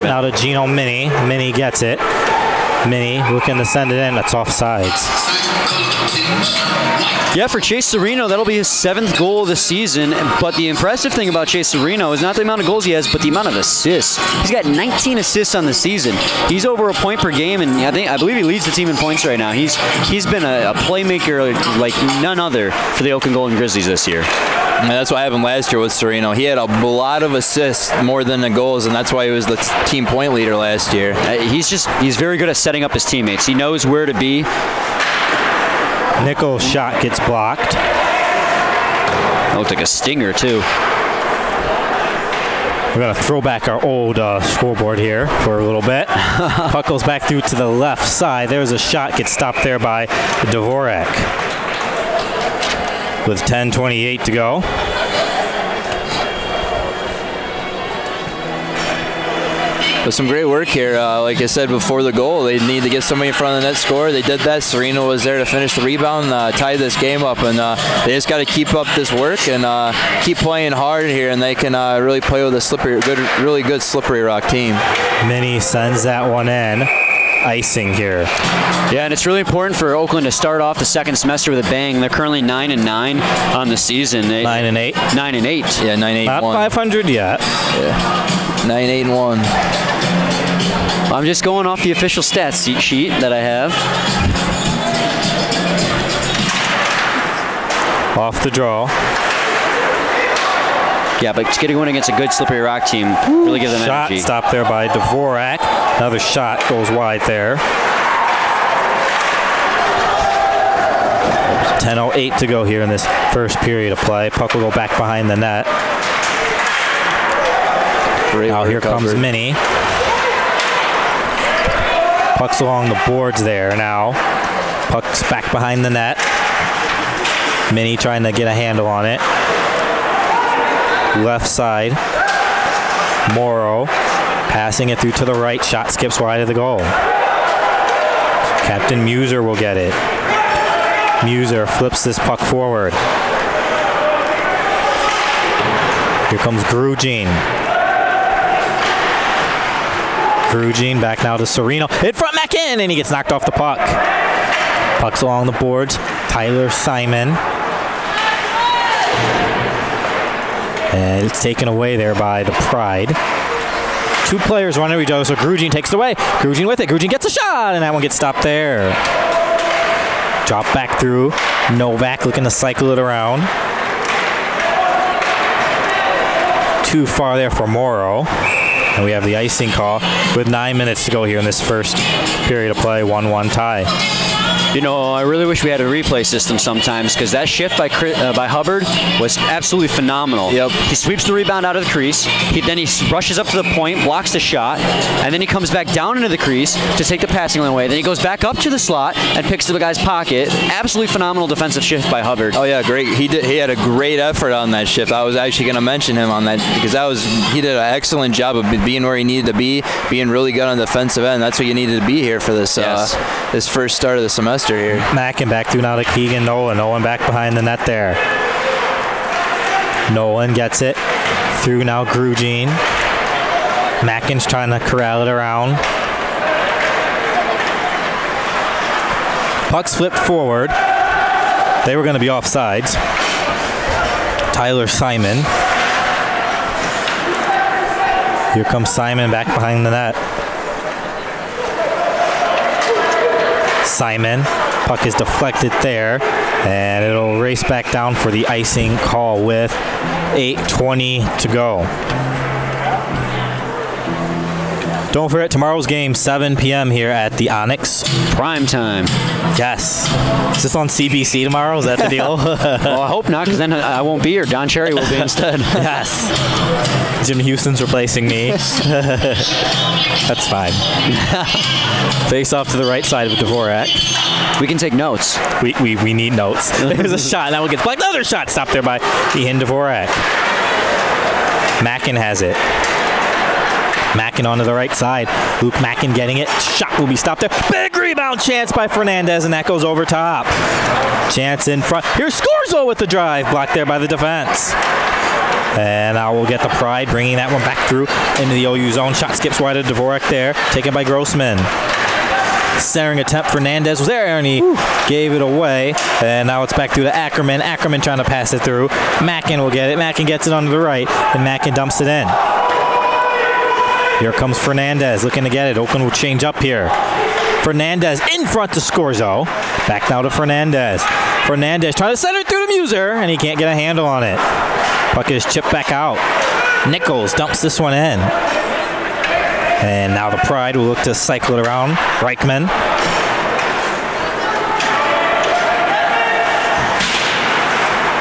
Now to Gino Mini. Mini gets it. Mini looking to send it in. That's offsides. Yeah, for Chase Sereno, that'll be his 7th goal of the season. But the impressive thing about Chase Sereno is not the amount of goals he has, but the amount of assists. He's got 19 assists on the season. He's over a point per game, and I believe he leads the team in points right now. He's been a playmaker like none other for the Oakland Golden Grizzlies this year. And that's what happened last year with Sereno. He had a lot of assists more than the goals, and that's why he was the team point leader last year. He's very good at setting up his teammates. He knows where to be. Nichols' shot gets blocked. That looked like a stinger, too. We're going to throw back our old scoreboard here for a little bit. Puck goes back through to the left side. There's a shot, gets stopped there by Dvorak. With 10:28 to go. But some great work here. Like I said before the goal, they need to get somebody in front of the net score. They did that. Sereno was there to finish the rebound, tie this game up, and they just got to keep up this work and keep playing hard here, and they can really play with a really good slippery rock team. Mini sends that one in. Icing here. Yeah, and it's really important for Oakland to start off the second semester with a bang. They're currently 9-9 on the season. 9-8. 9-8. Yeah, 9-8-1. Not 500 yet. Yeah. 9-8-1. I'm just going off the official stats sheet that I have. Off the draw. Yeah, but getting one against a good slippery rock team really gives them energy. Shot stopped there by Dvorak. Another shot goes wide there. 10:08 to go here in this first period of play. Puck will go back behind the net. Now here comes Mini. Puck's along the boards there now. Puck's back behind the net. Mini trying to get a handle on it. Left side. Morrow passing it through to the right. Shot skips wide of the goal. Captain Muser will get it. Muser flips this puck forward. Here comes Grugin. Grugin back now to Sereno. In front, Mackin, and he gets knocked off the puck. Puck's along the boards. Tyler Simon. And it's taken away there by the Pride. Two players run into each other, so Grugin takes it away. Grugin with it. Grugin gets a shot, and that one gets stopped there. Drop back through. Novak looking to cycle it around. Too far there for Morrow. And we have the icing call with 9 minutes to go here in this first period of play. 1-1 tie. You know, I really wish we had a replay system sometimes, because that shift by Hubbard was absolutely phenomenal. Yep. He sweeps the rebound out of the crease. Then he rushes up to the point, blocks the shot, and then he comes back down into the crease to take the passing lane away. Then he goes back up to the slot and picks the guy's pocket. Absolutely phenomenal defensive shift by Hubbard. Oh yeah, great. He had a great effort on that shift. I was actually going to mention him on that, because he did an excellent job of being where he needed to be, being really good on the defensive end. That's what you needed to be here for this this first start of the semester here. Mackin back through now to Keegan Nolan. Nolan back behind the net there. Nolan gets it through now Grugin. Mackin's trying to corral it around. Puck's flipped forward. They were going to be offsides. Tyler Simon. Here comes Simon back behind the net. Simon. Puck is deflected there, and it'll race back down for the icing call with 8:20 to go. Don't forget tomorrow's game, 7 p.m. here at the Onyx. Prime time. Yes. Is this on CBC tomorrow? Is that the deal? Well, I hope not, because then I won't be here. Don Cherry will be instead. Yes. Jim Houston's replacing me. That's fine. Face off to the right side of Dvorak. We can take notes. We need notes. There's a shot. That one gets blocked. Another shot stopped there by Ian Dvorak. Mackin has it. Mackin onto the right side. Luke Mackin getting it. Shot will be stopped there. Big rebound chance by Fernandez, and that goes over top. Chance in front. Here's Scorzo with the drive. Blocked there by the defense. And now we'll get the Pride, bringing that one back through into the OU zone. Shot skips wide to Dvorak there, taken by Grossman. Centering attempt, Fernandez was there, and he gave it away. And now it's back through to Ackerman. Ackerman trying to pass it through. Mackin will get it. Mackin gets it onto the right, and Mackin dumps it in. Here comes Fernandez looking to get it. Oakland will change up here. Fernandez in front to Scorzo. Back now to Fernandez. Fernandez trying to send it through to Muser, and he can't get a handle on it. Puck is chipped back out. Nichols dumps this one in. And now the Pride will look to cycle it around. Reichman.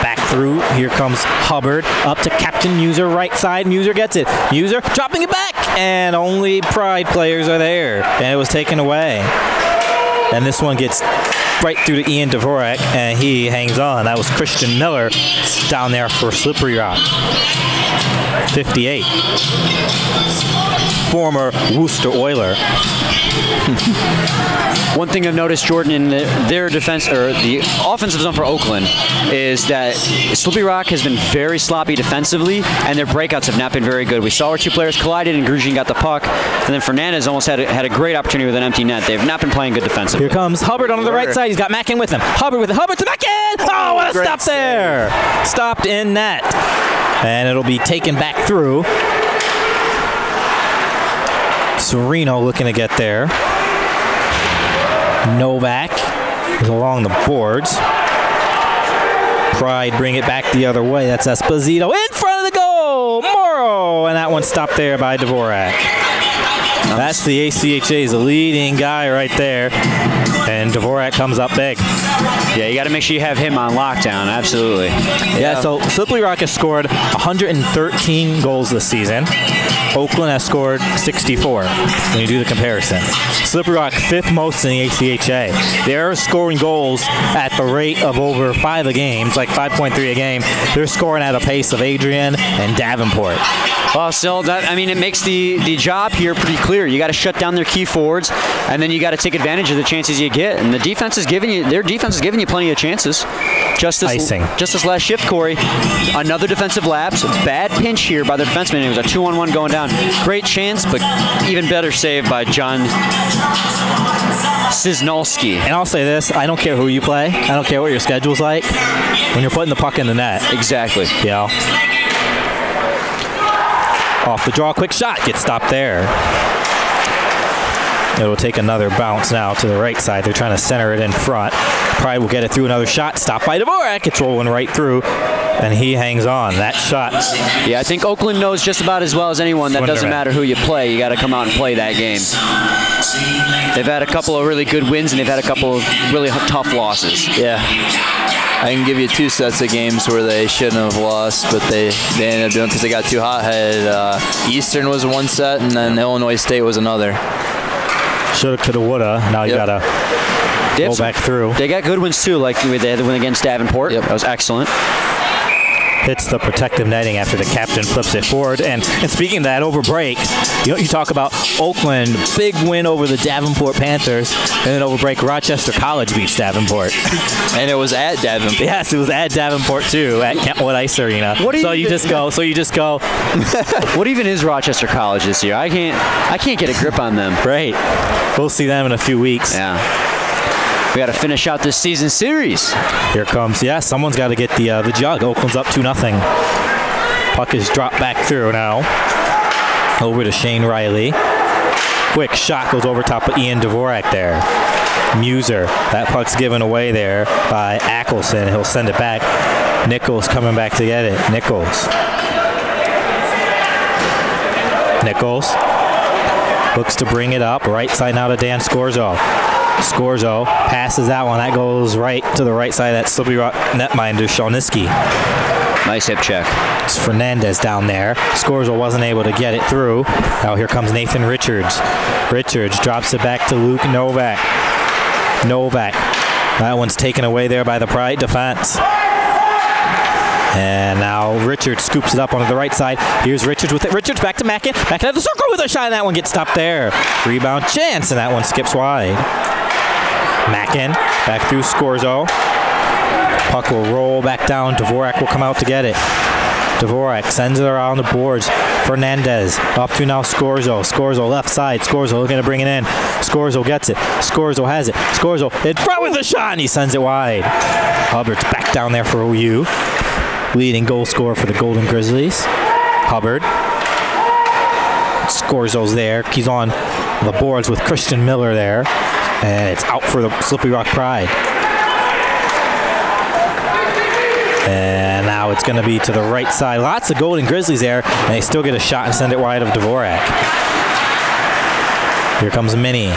Back through. Here comes Hubbard. Up to Captain Muser, right side. Muser gets it. Muser dropping it back. And only Pride players are there. And it was taken away. And this one gets right through to Ian Dvorak, and he hangs on. That was Christian Miller down there for Slippery Rock. 58. Former Worcester Oiler. One thing I've noticed, Jordan, in their defense, or the offensive zone for Oakland, is that Slippery Rock has been very sloppy defensively, and their breakouts have not been very good. We saw where two players collided, and Grugin got the puck, and then Fernandez almost had a great opportunity with an empty net. They've not been playing good defensively. Here comes Hubbard on the right side. He's got Mackin with him. Hubbard with it. Hubbard to Mackin! Oh, what a stop there! Stopped in net. And it'll be taken back through. Sereno looking to get there. Novak is along the boards. Pride bring it back the other way. That's Esposito in front of the goal. Morrow, and that one stopped there by Dvorak. That's the ACHA's leading guy right there. And Dvorak comes up big. Yeah, you got to make sure you have him on lockdown. Absolutely. Yeah, so Slippery Rock has scored 113 goals this season. Oakland has scored 64 when you do the comparison. Slippery Rock, 5th most in the ACHA. They're scoring goals at the rate of over 5 a game. It's like 5.3 a game. They're scoring at a pace of Adrian and Davenport. Well, still, it makes the job here pretty clear. You got to shut down their key forwards, and then you got to take advantage of the chances you get. And their defense is giving you plenty of chances. Just this last shift, Corey, another defensive lapse. Bad pinch here by the defenseman. It was a 2-on-1 going down. Great chance, but even better save by John Cisnolski. And I'll say this, I don't care who you play. I don't care what your schedule's like. When you're putting the puck in the net. Exactly. Yeah. Off the draw, quick shot, gets stopped there. It will take another bounce now to the right side. They're trying to center it in front. Pride will get it through another shot. Stopped by Dvorak. It's rolling right through, and he hangs on. That shot. Yeah, I think Oakland knows just about as well as anyone that doesn't matter who you play. You got to come out and play that game. They've had a couple of really good wins, and they've had a couple of really tough losses. Yeah. I can give you 2 sets of games where they shouldn't have lost, but they ended up doing it because they got too hot-headed. Eastern was one set, and then Illinois State was another. Shoulda, coulda, woulda. Now you gotta go back through. They got good wins too, like they had the win against Davenport. Yep. That was excellent. Hits the protective netting after the captain flips it forward. And speaking of that, over break, you talk about Oakland, big win over the Davenport Panthers, and then over break, Rochester College beats Davenport. And it was at Davenport. Yes, it was at Davenport too, at Kentwood Ice Arena. You just go. What even is Rochester College this year? I can't get a grip on them. Right. We'll see them in a few weeks. Yeah. We got to finish out this season series. Here comes, someone's got to get the jug. Oakland's up 2-0. Puck is dropped back through now. Over to Shane Riley. Quick shot goes over top of Ian Dvorak there. Muser, that puck's given away there by Ackelson. He'll send it back. Nichols coming back to get it. Nichols looks to bring it up. Right side now to Dan Scorzo. Scorzo passes that one. That goes right to the right side. That Slippery Rock netminder, Shalniski. Nice hip check. It's Fernandez down there. Scorzo wasn't able to get it through. Now here comes Nathan Richards. Richards drops it back to Luke Novak. That one's taken away there by the Pride defense. And now Richards scoops it up onto the right side. Here's Richards with it. Richards back to Mackin. Mackin at the circle with a shot, and that one gets stopped there. Rebound chance, and that one skips wide. Mackin back through Scorzo. Puck will roll back down. Dvorak will come out to get it. Dvorak sends it around the boards. Fernandez up to now Scorzo. Scorzo left side. Scorzo looking to bring it in. Scorzo gets it. Scorzo has it. Scorzo in front with a shot, and he sends it wide. Hubbard's back down there for OU. Leading goal scorer for the Golden Grizzlies. Hubbard. Scorzo's there. He's on the boards with Christian Miller there. And it's out for the Slippery Rock Pride. And now it's going to be to the right side. Lots of Golden Grizzlies there, and they still get a shot and send it wide of Dvorak. Here comes Minnie.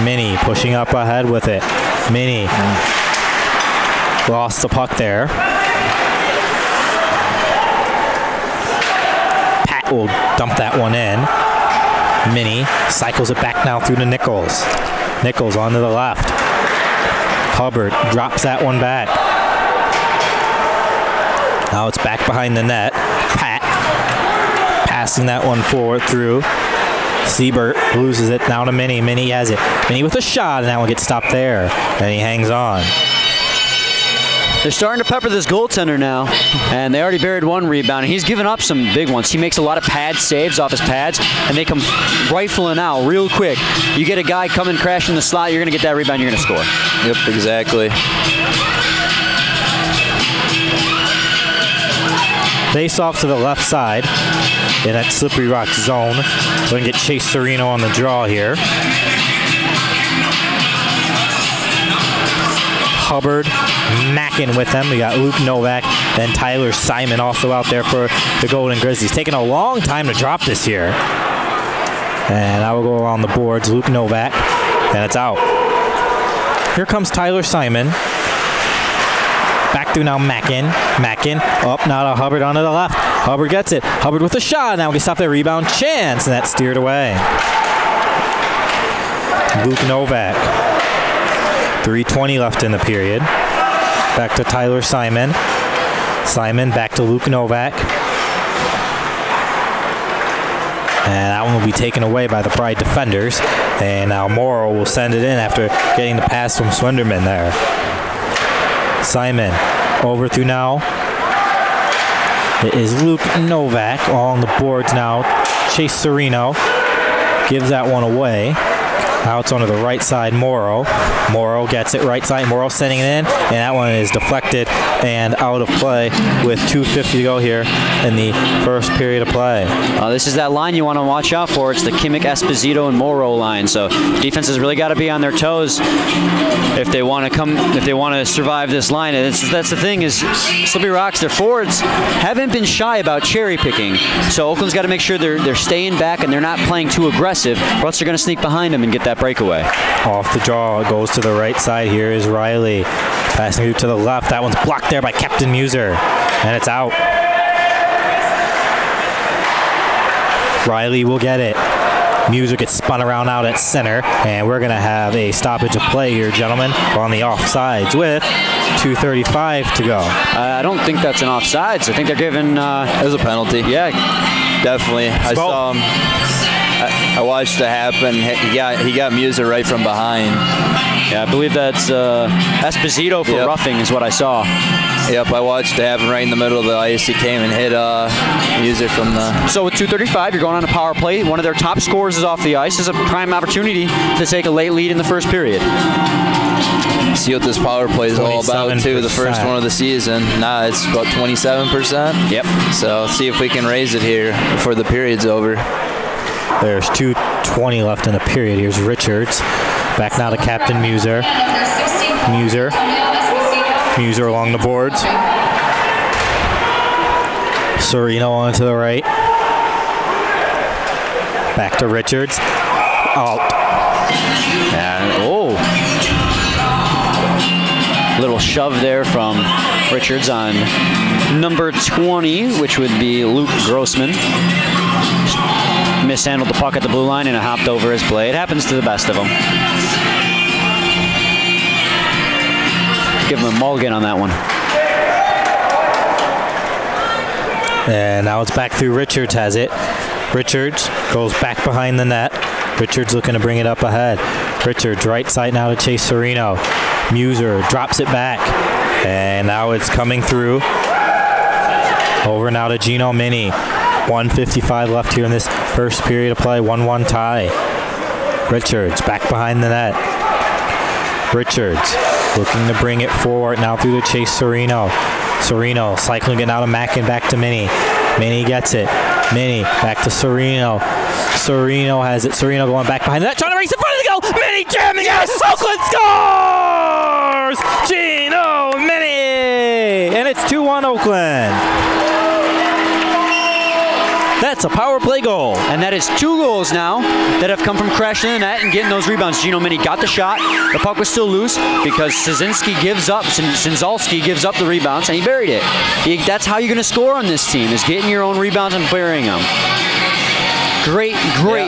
Minnie pushing up ahead with it. Minnie lost the puck there. Pat will dump that one in. Minnie cycles it back now through to Nichols. Nichols on to the left. Hubbard drops that one back. Now it's back behind the net. Pat passing that one forward through. Siebert loses it now to Minnie. Minnie has it. Minnie with a shot, and that one gets stopped there. And he hangs on. They're starting to pepper this goaltender now, and they already buried one rebound, and he's given up some big ones. He makes a lot of pad saves off his pads, and they come rifling out real quick. You get a guy coming crashing the slot, you're going to get that rebound, you're going to score. Yep, exactly. Face off to the left side in that Slippery Rock zone. We're going to get Chase Serino on the draw here. Hubbard, Mackin with them. We got Luke Novak, then Tyler Simon also out there for the Golden Grizzlies. Taking a long time to drop this here. And I will go around the boards. Luke Novak, and it's out. Here comes Tyler Simon. Back through now Mackin. Mackin up now to Hubbard onto the left. Hubbard gets it. Hubbard with a shot. Now we can stop that rebound chance, and that's steered away. Luke Novak. 3:20 left in the period. Back to Tyler Simon. Simon back to Luke Novak. And that one will be taken away by the Pride defenders. And now Morrow will send it in after getting the pass from Swinderman there. Simon over through now. It is Luke Novak on the boards now. Chase Serino gives that one away. Now it's onto the right side, Morrow. Morrow gets it right side. Morrow sending it in, and that one is deflected and out of play with 2:50 to go here in the first period of play. This is that line you want to watch out for. It's the Kimmick, Esposito, and Morrow line. So defense has really got to be on their toes if they want to survive this line. That's the thing is, Slippery Rocks, their forwards haven't been shy about cherry picking. So Oakland's got to make sure they're staying back and they're not playing too aggressive, or else they're going to sneak behind them and get that breakaway. Off the draw, goes to the right side. Here is Riley. Passing to the left. That one's blocked there by Captain Muser. And it's out. Riley will get it. Muser gets spun around out at center. And we're going to have a stoppage of play here, gentlemen, on the offsides with 2:35 to go. I don't think that's an offsides. I think they're giving... It was a penalty. Yeah. Definitely. I saw him. I watched it happen. He got Muser right from behind. Yeah, I believe that's Esposito for roughing is what I saw. Yep, I watched it happen right in the middle of the ice. He came and hit Muser from the... So with 2:35, you're going on a power play. One of their top scorers is off the ice. This is a prime opportunity to take a late lead in the first period. See what this power play is all about, too. The first one of the season. Nah, it's about 27%. Yep. So let's see if we can raise it here before the period's over. There's 2:20 left in the period. Here's Richards. Back now to Captain Muser. Muser along the boards. Serino on to the right. Back to Richards. Out. And, little shove there from Richards on number 20, which would be Luke Grossman. Mishandled the puck at the blue line and it hopped over his blade. It happens to the best of them. Give him a mulligan on that one. And now it's back through. Richards has it. Richards goes back behind the net. Richards looking to bring it up ahead. Richards right side now to Chase Serino. Muser drops it back. And now it's coming through. Over now to Gino Mini. 1:55 left here in this first period of play. 1-1 tie. Richards back behind the net. Richards looking to bring it forward now through to Chase Serino. Serino cycling it out of Mackin back to Mini. Mini gets it. Mini back to Serino. Serino has it. Serino going back behind the net, trying to race in front of the goal. Mini jamming it. Oakland scores! Gino Mini! And it's 2-1 Oakland. That's a power play goal. And that is 2 goals now that have come from crashing in the net and getting those rebounds. Gino Mini got the shot. The puck was still loose because Sinzalski gives up the rebounds, and he buried it. That's how you're going to score on this team, is getting your own rebounds and burying them. Great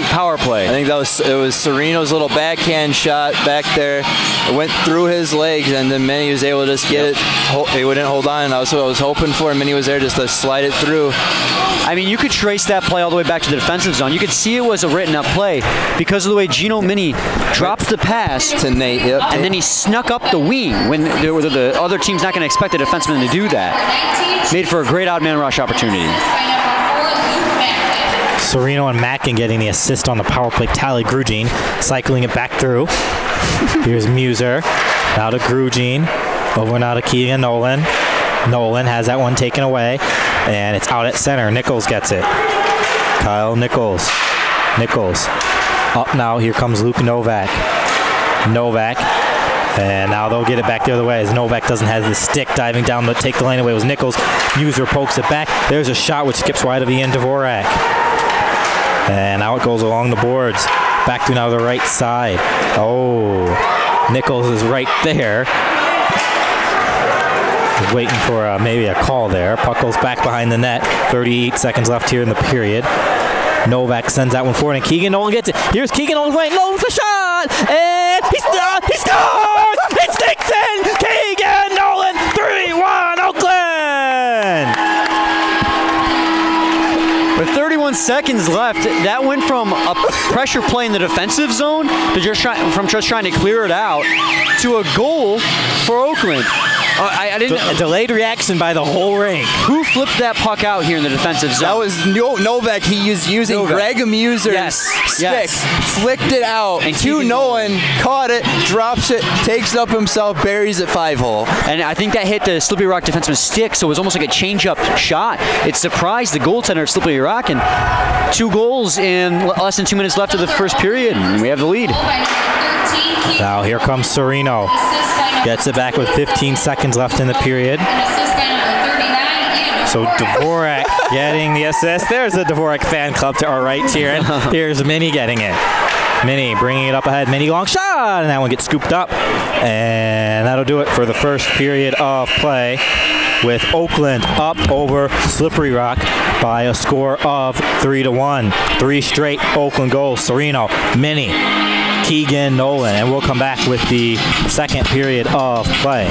power play. I think it was Serino's little backhand shot back there. It went through his legs, and then Mini was able to just get it. He wouldn't hold on, and that's what I was hoping for. Mini was there just to slide it through. I mean, you could trace that play all the way back to the defensive zone. You could see it was a written-up play because of the way Gino Mini dropped the pass to Nate, and then he snuck up the wing when the other team's not going to expect the defenseman to do that. Made for a great odd-man rush opportunity. Serino and Mackin getting the assist on the power play tally. Grugin cycling it back through. Here's Muser. Now to Grugin. Over now to Keegan Nolan. Nolan has that one taken away, and it's out at center. Nichols gets it. Kyle Nichols. Nichols. Up now. Here comes Luke Novak. Novak. And now they'll get it back the other way as Novak doesn't have the stick diving down to take the lane away. It was Nichols. Muser pokes it back. There's a shot which skips wide of Ian Dvorak. And now it goes along the boards. Back to now the right side. Oh, Nichols is right there. He's waiting for maybe a call there. Puck goes back behind the net. 38 seconds left here in the period. Novak sends that one forward, and Keegan Nolan gets it. Here's Keegan Nolan playing. Nolan's the shot, and he scores! It's Dixon! Keegan Nolan, 3-1 Oakland! With 31 seconds left, that went from a pressure play in the defensive zone to just trying to clear it out to a goal for Oakland. I didn't. A delayed reaction by the whole rink. Who flipped that puck out here in the defensive zone? That was Novak. He was using Novak. Greg Muser's stick, flicked it out, and Nolan caught it, drops it, takes it up himself, buries it 5-hole. And I think that hit the Slippery Rock defenseman's stick, so it was almost like a change-up shot. It surprised the goaltender of Slippery Rock, and 2 goals in less than 2 minutes left of the first period, and we have the lead. Now here comes Serino. Gets it back with 15 seconds left in the period. So Dvorak getting the assist. There's the Dvorak fan club to our right here. And here's Mini getting it. Mini bringing it up ahead. Mini long shot, and that one gets scooped up. And that'll do it for the first period of play, with Oakland up over Slippery Rock by a score of 3-1. 3 straight Oakland goals. Serino, Mini, Keegan Nolan, and we'll come back with the second period of play.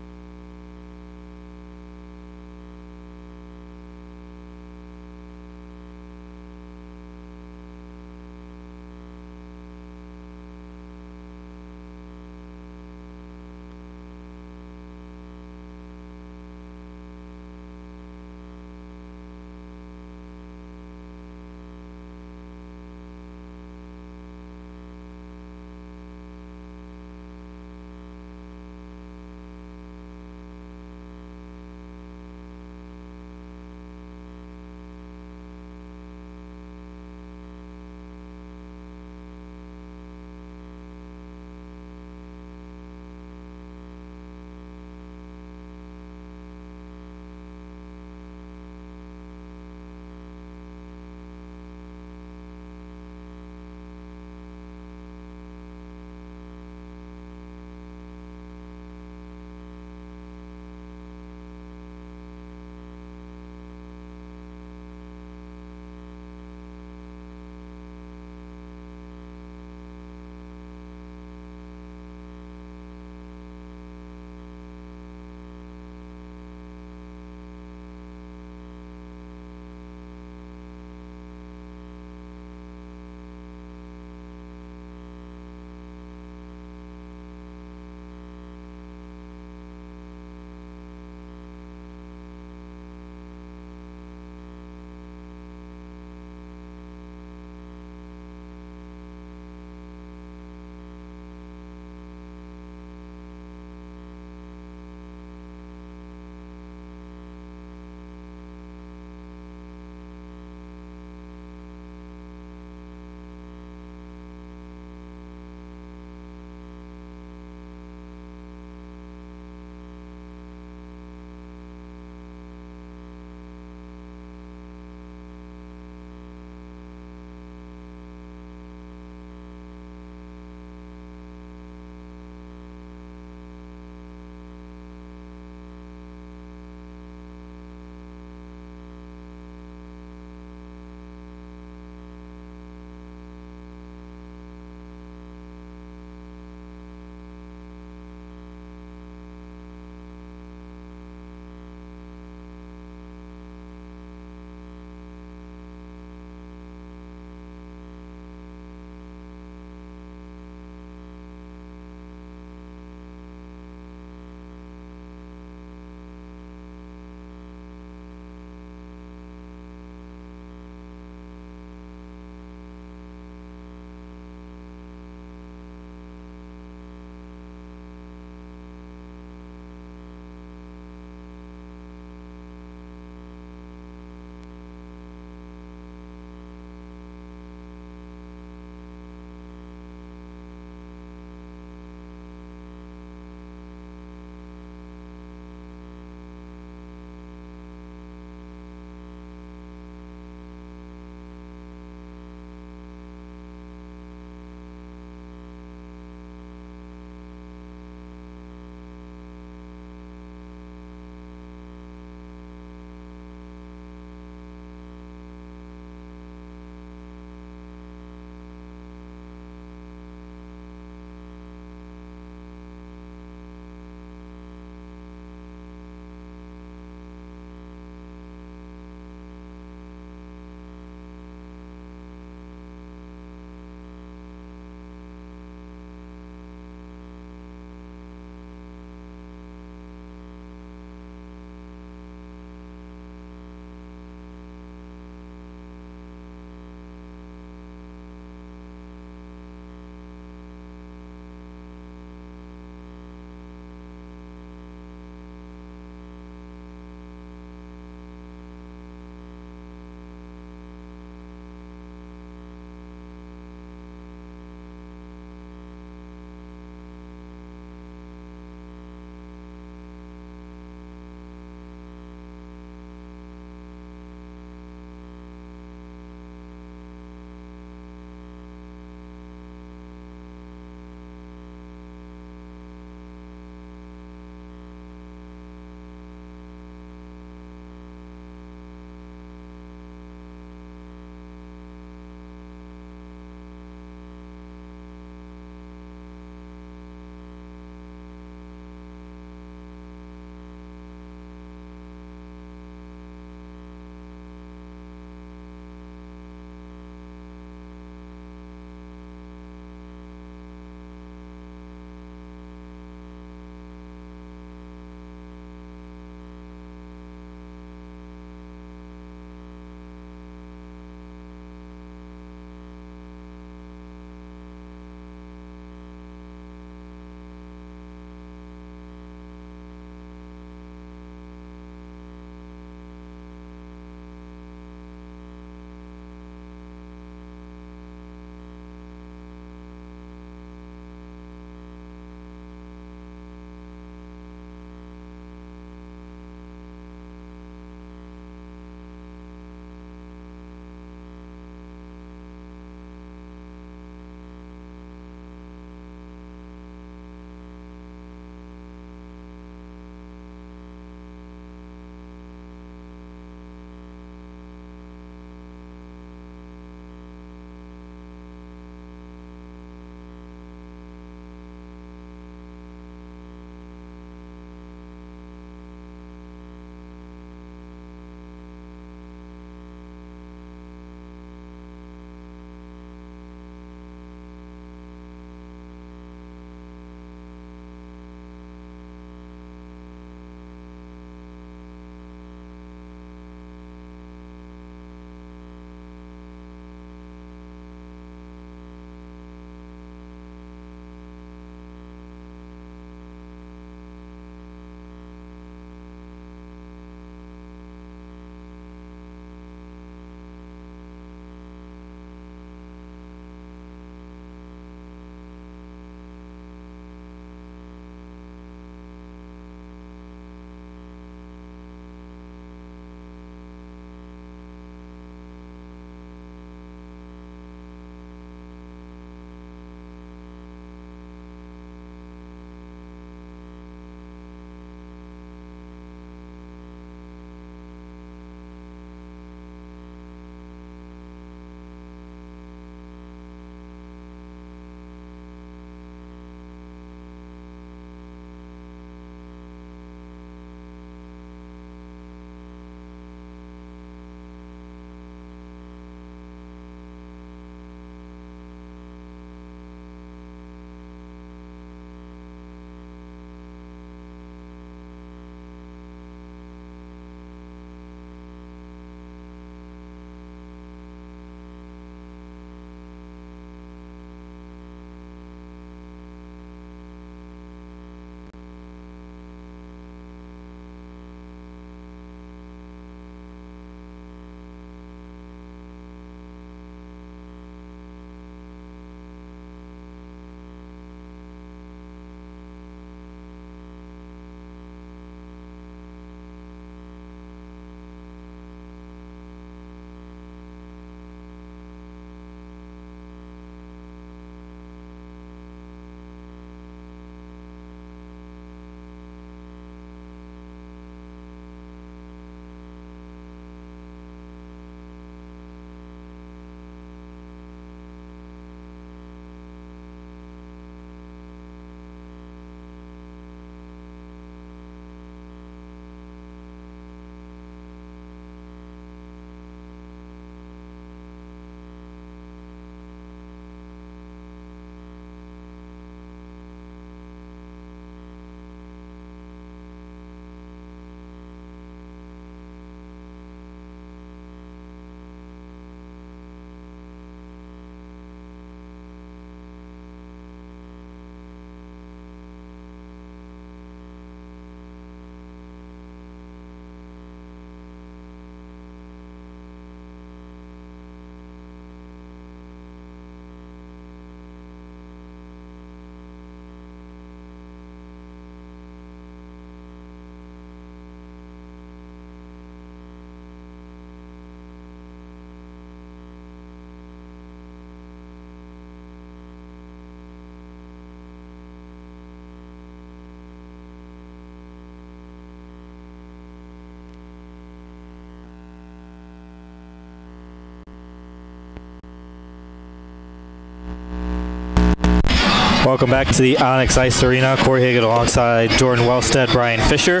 Welcome back to the Onyx Ice Arena. Corey Hagan alongside Jordan Wellstead, Brian Fisher.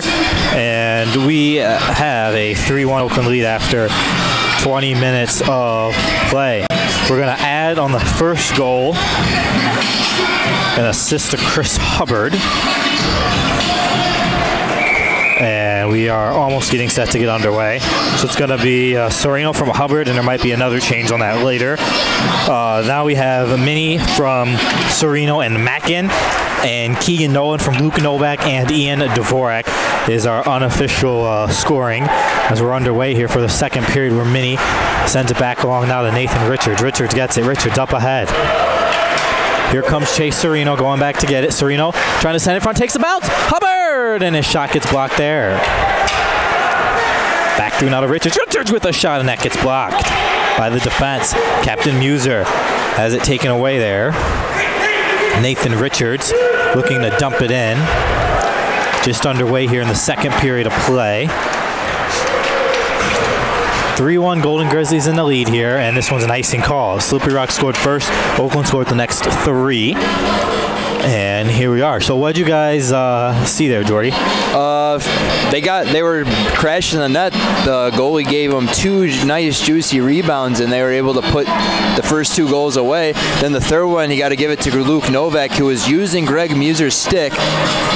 And we have a 3-1 Oakland lead after 20 minutes of play. We're going to add on the first goal an assist to Chris Hubbard. And we are almost getting set to get underway. So it's going to be Serino from Hubbard, and there might be another change on that later. Now we have Minnie from Serino and Mackin, and Keegan Nolan from Luke Novak, and Ian Dvorak is our unofficial scoring as we're underway here for the second period, where Minnie sends it back along now to Nathan Richards. Richards gets it. Richards up ahead. Here comes Chase Serino going back to get it. Serino trying to send it front, takes the bounce. Hubbard! And his shot gets blocked there. Back through now to Richards. Richards with a shot, and that gets blocked by the defense. Captain Muser has it taken away there. Nathan Richards looking to dump it in. Just underway here in the second period of play. 3-1 Golden Grizzlies in the lead here, and this one's an icing call. Slippery Rock scored first. Oakland scored the next 3. And here we are. So what did you guys see there, Jordy? They were crashing the net. The goalie gave them 2 nice, juicy rebounds, and they were able to put the first 2 goals away. Then the third one, you got to give it to Luke Novak, who was using Greg Muser's stick,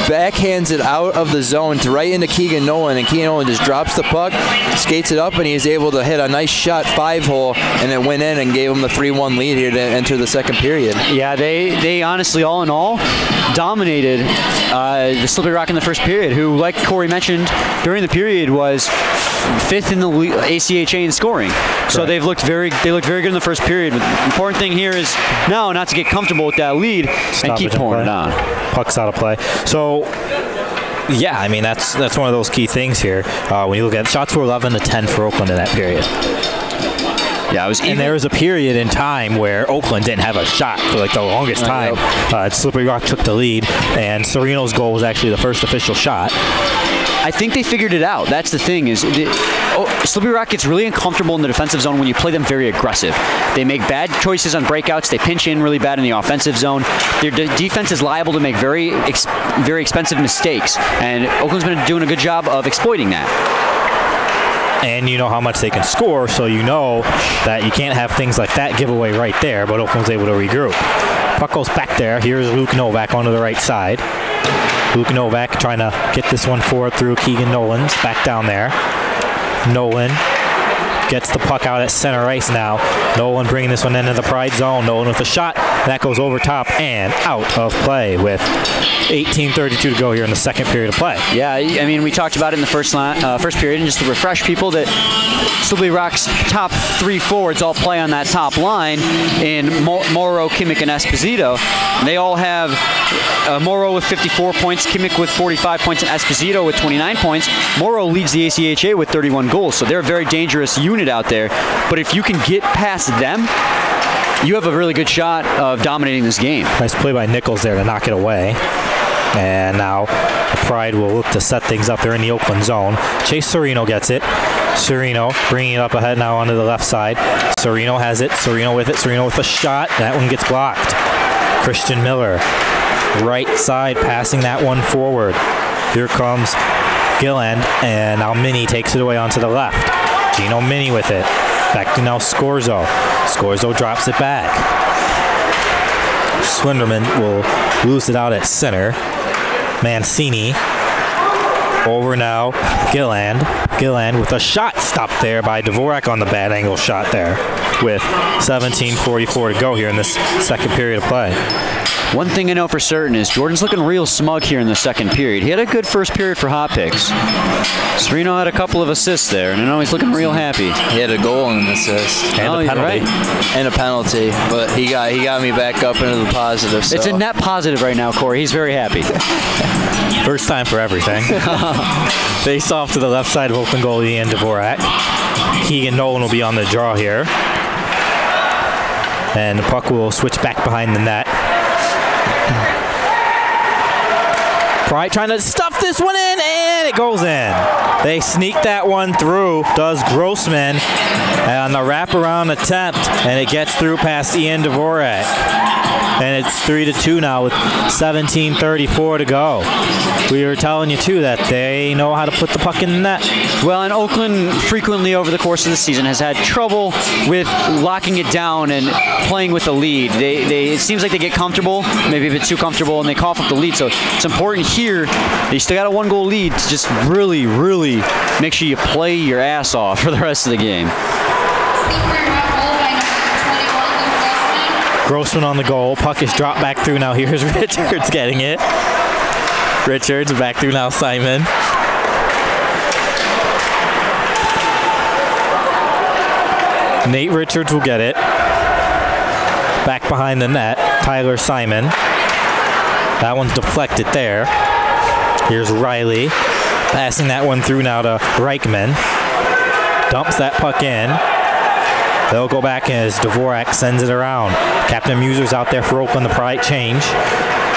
backhands it out of the zone to right into Keegan Nolan, and Keegan Nolan just drops the puck, skates it up, and he's able to hit a nice shot 5-hole, and it went in and gave them the 3-1 lead here to enter the second period. Yeah, they honestly, all in all, dominated the Slippery Rock in the first period, who, like Corey mentioned, during the period was 5th in the ACHA in scoring. So they looked very good in the first period. But the important thing here is now not to get comfortable with that lead and keep pouring it on. Puck's out of play. So yeah, I mean that's one of those key things here. When you look at shots, were 11-10 for Oakland in that period. Yeah, it was even. And there was a period in time where Oakland didn't have a shot for like the longest time. Slippery Rock took the lead, and Serino's goal was actually the first official shot. I think they figured it out. That's the thing is, Slippery Rock gets really uncomfortable in the defensive zone when you play them very aggressive. They make bad choices on breakouts. They pinch in really bad in the offensive zone. Their defense is liable to make very expensive mistakes, and Oakland's been doing a good job of exploiting that. And you know how much they can score, so you know that you can't have things like that giveaway right there, but Oakland's able to regroup. Puck goes back there. Here's Luke Novak onto the right side. Luke Novak trying to get this one forward through Keegan Nolan's. Back down there. Nolan gets the puck out at center ice now. Nolan bringing this one into the Pride zone. Nolan with a shot. That goes over top and out of play with 18:32 to go here in the second period of play. Yeah, I mean, we talked about it in the first period, and just to refresh people that Slippery Rock's top 3 forwards all play on that top line in Morrow, Kimmick, and Esposito. They all have Morrow with 54 points, Kimmick with 45 points, and Esposito with 29 points. Morrow leads the ACHA with 31 goals, so they're a very dangerous unit out there. But if you can get past them, you have a really good shot of dominating this game. Nice play by Nichols there to knock it away. And now the Pride will look to set things up. They're in the Oakland zone. Chase Serino gets it. Serino bringing it up ahead now onto the left side. Serino has it. Serino with it. Serino with a shot. That one gets blocked. Christian Miller, right side, passing that one forward. Here comes Gilland, and now Minnie takes it away onto the left. Gino Minnie with it. Back to now Scorzo. Scorzo drops it back. Swinderman will lose it out at center. Mancini over now. Gilland. Gilland with a shot stopped there by Dvorak on the bad angle shot there with 17:44 to go here in this second period of play. One thing I know for certain is Jordan's looking real smug here in the second period. He had a good first period for hot picks. Serino had a couple of assists there, and I know he's looking real happy. He had a goal and an assist. And a penalty. Right. And a penalty, but he got me back up into the positive. So. It's a net positive right now, Corey. He's very happy. First time for everything. Face off to the left side of Oakland goalie Ian Dvorak. Keegan Nolan will be on the draw here. And the puck will switch back behind the net. Pride trying to stuff this one in, and it goes in. They sneak that one through, does Grossman, on the wraparound attempt, and it gets through past Ian Dvorak. And it's 3-2 now with 17:34 to go. We were telling you, too, that they know how to put the puck in the net. Well, and Oakland frequently over the course of the season has had trouble with locking it down and playing with the lead. It seems like they get comfortable, maybe a bit too comfortable, and they cough up the lead. So it's important here. They still got a 1-goal lead to just really, really make sure you play your ass off for the rest of the game. Grossman on the goal. Puck is dropped back through now. Here's Richards getting it. Richards back through now. Simon. Nate Richards will get it. Back behind the net. Tyler Simon. That one's deflected there. Here's Riley. Passing that one through now to Reichman. Dumps that puck in. They'll go back as Dvorak sends it around. Captain Muser's out there for Oakland, the Pride change.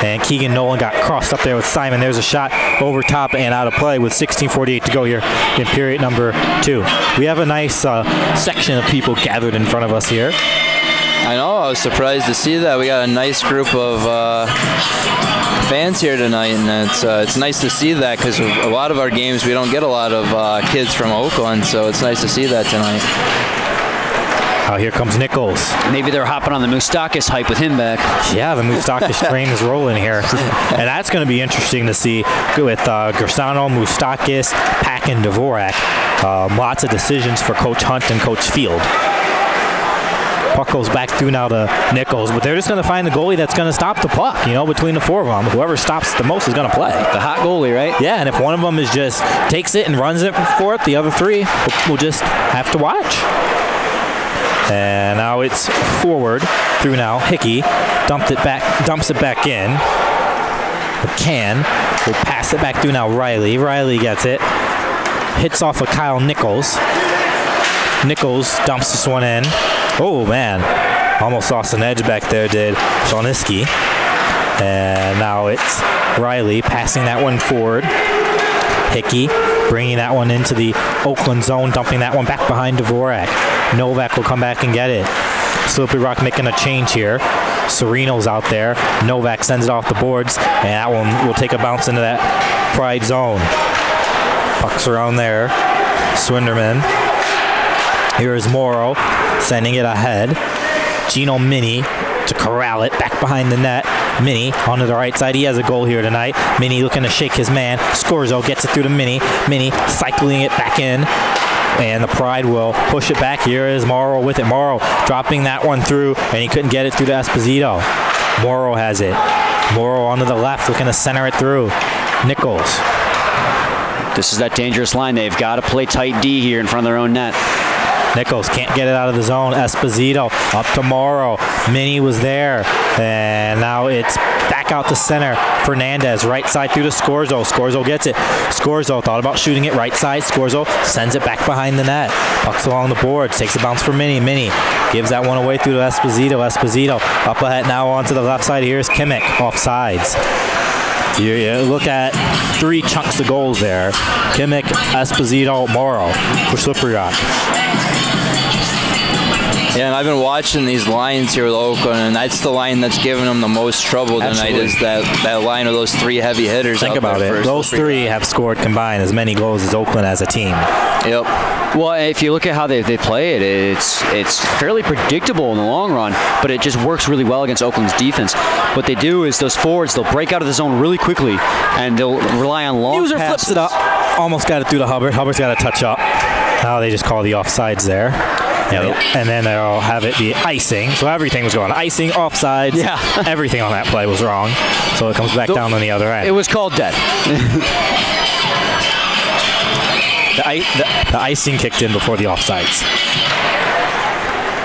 And Keegan Nolan got crossed up there with Simon. There's a shot over top and out of play with 16:48 to go here in period number 2. We have a nice section of people gathered in front of us here. I know, I was surprised to see that. We got a nice group of fans here tonight, and it's nice to see that because a lot of our games we don't get a lot of kids from Oakland, so it's nice to see that tonight. Oh, here comes Nichols. Maybe they're hopping on the Moustakis hype with him back. Yeah, the Moustakis train is rolling here. And that's going to be interesting to see with Gersano, Moustakis, Pack, and Dvorak. Lots of decisions for Coach Hunt and Coach Field. Puck goes back through now to Nichols, but they're just going to find the goalie that's going to stop the puck, between the 4 of them. Whoever stops the most is going to play. The hot goalie, right? Yeah, and if one of them is just takes it and runs it for it, the other 3 will just have to watch. And now it's forward through now. Hickey dumps it back in. McCann will pass it back through now. Riley gets it. Hits off of Kyle Nichols. Nichols dumps this one in. Oh, man. Almost lost an edge back there, did Shoniski. And now it's Riley passing that one forward. Hickey bringing that one into the Oakland zone, dumping that one back behind Dvorak. Novak will come back and get it. Slippery Rock making a change here. Sereno's out there. Novak sends it off the boards, and that one will take a bounce into that Pride zone. Puck's around there. Swinderman. Here is Morrow sending it ahead. Gino Mini to corral it back behind the net. Mini onto the right side. He has a goal here tonight. Mini looking to shake his man. Scorzo gets it through to Mini. Mini cycling it back in. And the Pride will push it back. Here is Morrow with it. Morrow dropping that one through, and he couldn't get it through to Esposito. Morrow has it. Morrow onto the left, looking to center it through. Nichols. This is that dangerous line. They've got to play tight D here in front of their own net. Nichols can't get it out of the zone. Esposito up to Morrow. Mini was there. And now it's back out to center. Fernandez, right side through to Scorzo. Scorzo gets it. Scorzo thought about shooting it right side. Scorzo sends it back behind the net. Pucks along the boards. Takes a bounce for Mini. Mini gives that one away through to Esposito. Esposito up ahead now onto the left side. Here's Kimmich off sides. You look at 3 chunks of goals there. Kimmich, Esposito, Morrow for Slippery Rock. Yeah, and I've been watching these lines here with Oakland, and that's the line that's giving them the most trouble tonight. Is that line of those 3 heavy hitters. Think about it. Those 3 have scored combined as many goals as Oakland as a team. Yep. Well, if you look at how they play it, it's fairly predictable in the long run, but it just works really well against Oakland's defense. What they do is those forwards, they'll break out of the zone really quickly, and they'll rely on long User passes. flips it up. Almost got it through to Hubbard. Hubbard's got to touch up. Now they just call the offsides there. Yep. And then they'll have it be icing. So everything was going icing, offsides. Yeah. Everything on that play was wrong. So it comes back down on the other end. It was called dead. The icing kicked in before the offsides.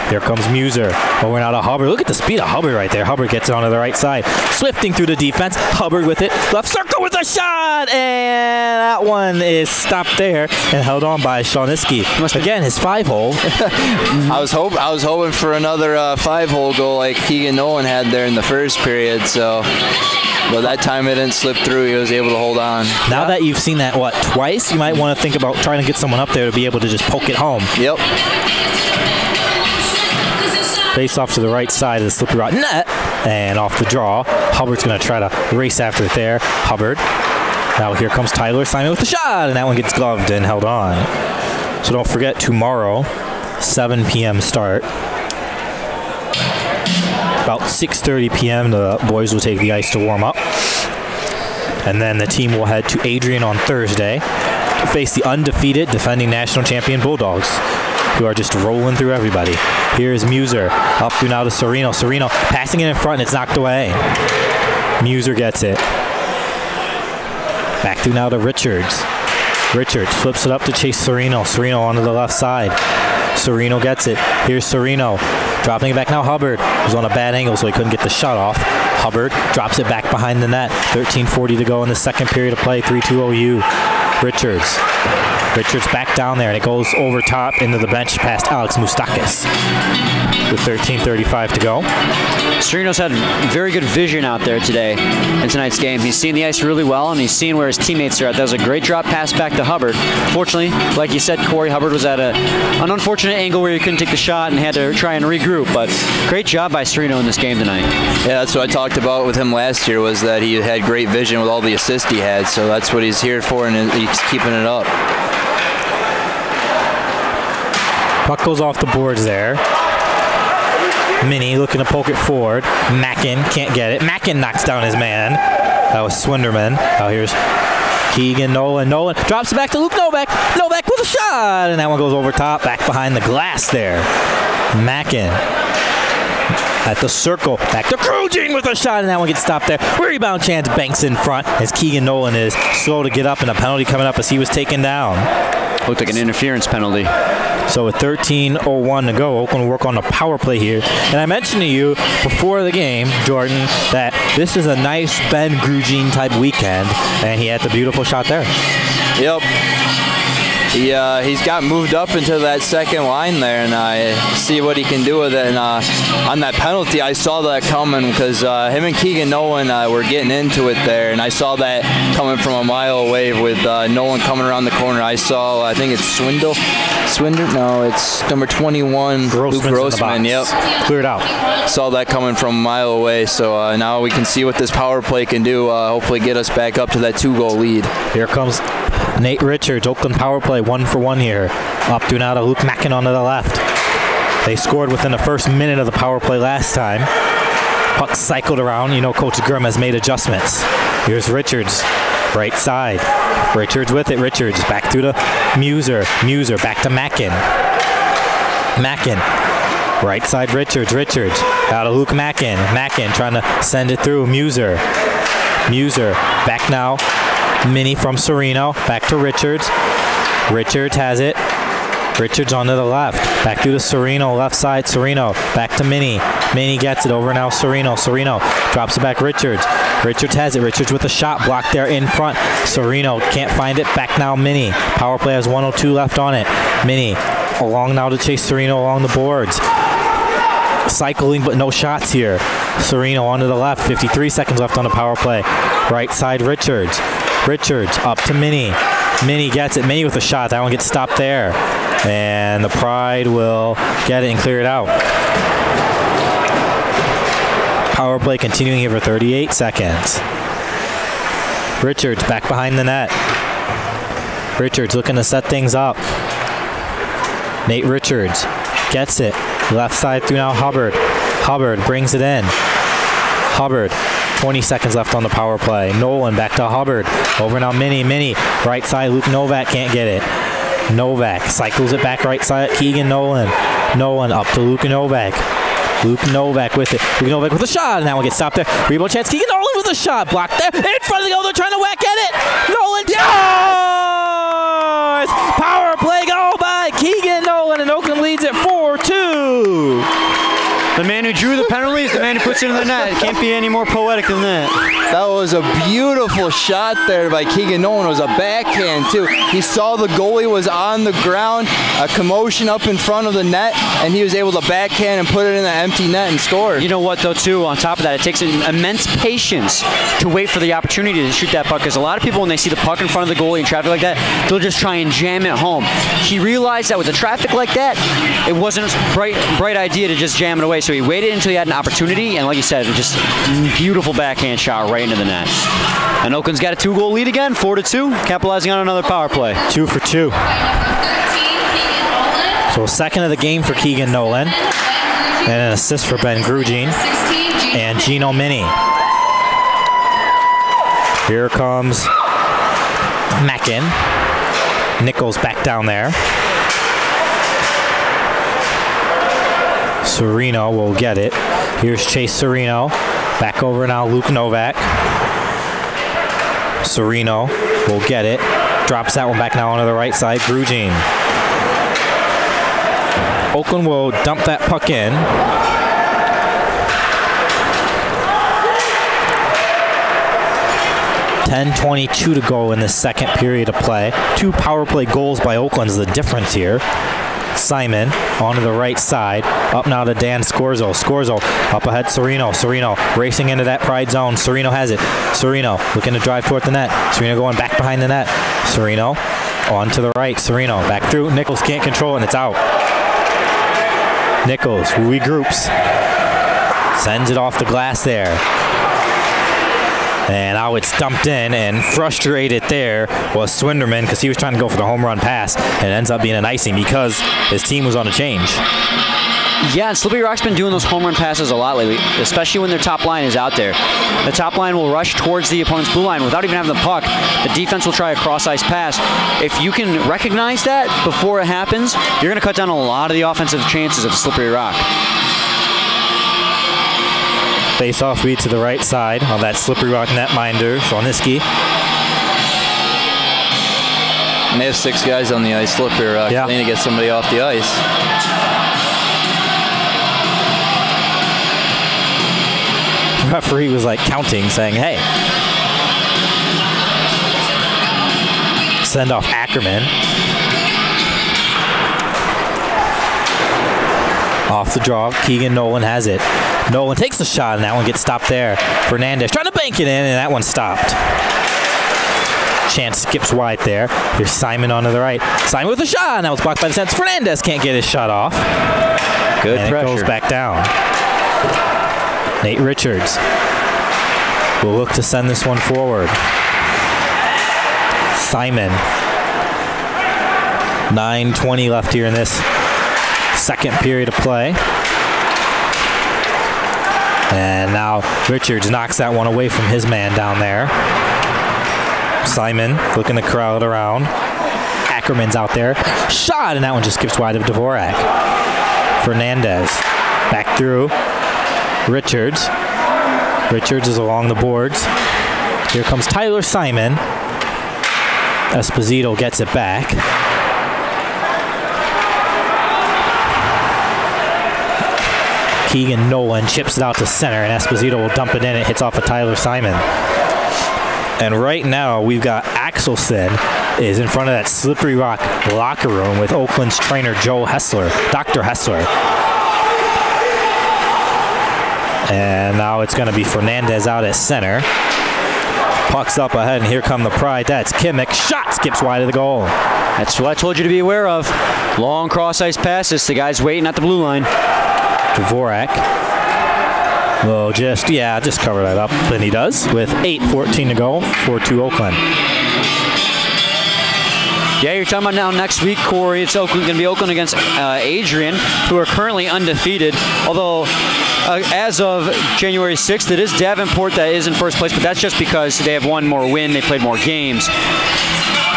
Here comes Muser. Over now to Hubbard. Look at the speed of Hubbard right there. Hubbard gets it onto the right side. Swifting through the defense. Hubbard with it. Left circle with a shot. And that one is stopped there and held on by Shoniski. Again, his 5-hole. I was hoping for another 5-hole goal like Keegan Nolan had there in the first period. So, but that time it didn't slip through. He was able to hold on. Now that you've seen that, twice, you might want to think about trying to get someone up there to be able to just poke it home. Yep. Face off to the right side of the Slippery Rock net. And off the draw, Hubbard's going to try to race after it there. Hubbard. Now here comes Tyler Simon with the shot, and that one gets gloved and held on. So don't forget, tomorrow, 7 p.m. start. About 6:30 p.m. the boys will take the ice to warm up. And then the team will head to Adrian on Thursday to face the undefeated defending national champion Bulldogs, who are just rolling through everybody. Here's Muser, up through now to Serino. Serino passing it in front, and it's knocked away. Muser gets it. Back through now to Richards. Richards flips it up to chase Serino. Serino onto the left side. Serino gets it. Here's Serino. Dropping it back now, Hubbard. He was on a bad angle, so he couldn't get the shot off. Hubbard drops it back behind the net. 13:40 to go in the second period of play. 3-2 OU. Richards. Richards back down there, and it goes over top into the bench past Alex Moustakis with 13:35 to go. Serino's had very good vision out there today in tonight's game. He's seen the ice really well, and he's seen where his teammates are at. That was a great drop pass back to Hubbard. Fortunately, like you said, Corey, Hubbard was at an unfortunate angle where he couldn't take the shot and had to try and regroup, but great job by Serino in this game tonight. Yeah, that's what I talked about with him last year, was that he had great vision with all the assists he had, so that's what he's here for, and he's keeping it up. Puck goes off the boards there. Minnie looking to poke it forward. Mackin can't get it. Mackin knocks down his man. That was Swinderman. Now here's Keegan Nolan. Nolan drops it back to Luke Novak. Novak with a shot, and that one goes over top, back behind the glass there. Mackin at the circle. Back to Kruging with a shot, and that one gets stopped there. Rebound chance, banks in front as Keegan Nolan is slow to get up, and a penalty coming up as he was taken down. Looked like an interference penalty. So with 13:01 to go, Oakland will work on the power play here. And I mentioned to you before the game, Jordan, that this is a nice Ben Grugin type weekend, and he had the beautiful shot there. Yep. He's got moved up into that second line there, and I see what he can do with it. And on that penalty, I saw that coming because him and Keegan Nolan were getting into it there, and I saw that coming from a mile away with Nolan coming around the corner. I saw, I think it's Swinder? No, it's number 21, Luke Grossman. Yep. Cleared out. Saw that coming from a mile away, so now we can see what this power play can do, hopefully get us back up to that 2-goal lead. Here comes Nate Richards, Oakland power play, 1-for-1 here. Up to now to Luke Mackin onto the left. They scored within the first minute of the power play last time. Puck cycled around. You know Coach Grimm has made adjustments. Here's Richards, right side. Richards with it. Richards back through to Muser. Muser back to Mackin. Mackin. Right side Richards. Richards out of Luke Mackin. Mackin trying to send it through. Muser. Muser back now. Minnie from Serino. Back to Richards. Richards has it. Richards onto the left. Back through to Serino. Left side. Serino. Back to Minnie. Minnie gets it over now. Serino. Serino drops it back. Richards. Richards has it. Richards with a shot blocked there in front. Serino can't find it. Back now Minnie. Power play has 1:02 left on it. Minnie along now to chase Serino along the boards. Cycling but no shots here. Serino onto the left. 53 seconds left on the power play. Right side Richards. Richards up to Minnie. Minnie gets it. Minnie with a shot. That one gets stopped there. And the Pride will get it and clear it out. Power play continuing here for 38 seconds. Richards back behind the net. Richards looking to set things up. Nate Richards gets it. Left side through now Hubbard. Hubbard brings it in. Hubbard. 20 seconds left on the power play. Nolan back to Hubbard. Over now Minnie. Minnie. Right side. Luke Novak can't get it. Novak cycles it back right side. Keegan Nolan. Nolan up to Luke Novak. Luke Novak with it. Luke Novak with a shot. And that one gets stopped there. Rebound chance. Keegan Nolan with a shot. Blocked there. In front of the goal. They're trying to whack at it. Nolan. Yes! Power play goal by Keegan Nolan. And Oakland leads at 4-2. The man who drew the penalty is the man who puts it in the net. It can't be any more poetic than that. That was a beautiful shot there by Keegan Nolan. It was a backhand, too. He saw the goalie was on the ground, a commotion up in front of the net, and he was able to backhand and put it in the empty net and score. You know what, though, too, on top of that, it takes immense patience to wait for the opportunity to shoot that puck, because a lot of people, when they see the puck in front of the goalie in traffic like that, they'll just try and jam it home. He realized that with the traffic like that, it wasn't a bright idea to just jam it away, so he waited until he had an opportunity, and like you said, just beautiful backhand shot right into the net. And Oakland's got a 2-goal lead again, 4-2, capitalizing on another power play. 2 for 2. So second of the game for Keegan Nolan. And an assist for Ben Grugin and Gino Mini. Here comes Mackin. Nichols back down there. Sereno will get it. Here's Chase Sereno. Back over now, Luke Novak. Sereno will get it. Drops that one back now onto the right side. Grugin. Oakland will dump that puck in. .10:22 to go in the second period of play. 2 power play goals by Oakland is the difference here. Simon onto the right side. Up now to Dan Scorzo. Scorzo up ahead Sereno. Sereno racing into that Pride zone. Sereno has it. Sereno looking to drive toward the net. Sereno going back behind the net. Sereno on to the right. Sereno back through. Nichols can't control it and it's out. Nichols regroups. Sends it off the glass there. And now it's dumped in, and frustrated there was Swinderman because he was trying to go for the home run pass, and it ends up being an icing because his team was on a change. Yeah, and Slippery Rock's been doing those home run passes a lot lately, especially when their top line is out there. The top line will rush towards the opponent's blue line without even having the puck. The defense will try a cross-ice pass. If you can recognize that before it happens, you're going to cut down a lot of the offensive chances of Slippery Rock. Face-off feed to the right side on that Slippery Rock netminder, Shoniski. And they have 6 guys on the ice. Slippery Rock. Yeah. They need to get somebody off the ice. The referee was like counting, saying, hey. Send off Ackerman. Off the draw, Keegan Nolan has it. Nolan takes the shot, and that one gets stopped there. Fernandez trying to bank it in, and that one stopped. Chance skips wide there. Here's Simon onto the right. Simon with a shot, and that was blocked by the Sens. Fernandez can't get his shot off. Good and pressure. It goes back down. Nate Richards will look to send this one forward. Simon. 9:20 left here in this second period of play. And now Richards knocks that one away from his man down there. Simon looking to crowd around. Ackerman's out there. Shot, and that one just skips wide of Dvorak. Fernandez back through. Richards. Richards is along the boards. Here comes Tyler Simon. Esposito gets it back. Keegan Nolan chips it out to center, and Esposito will dump it in. It hits off of Tyler Simon. And right now, we've got Axelson is in front of that Slippery Rock locker room with Oakland's trainer, Joe Hessler, Dr. Hessler. And now it's going to be Fernandez out at center. Puck's up ahead, and here come the Pride. That's Kimmich. Shot skips wide of the goal. That's what I told you to be aware of. Long cross-ice passes. The guy's waiting at the blue line. Dvorak will just cover that up, and he does with 8:14 to go, 4-2 Oakland. Yeah, you're talking about now next week, Corey. It's going to be Oakland against Adrian, who are currently undefeated. Although, as of January 6th, it is Davenport that is in first place, but that's just because they have one more win. They played more games.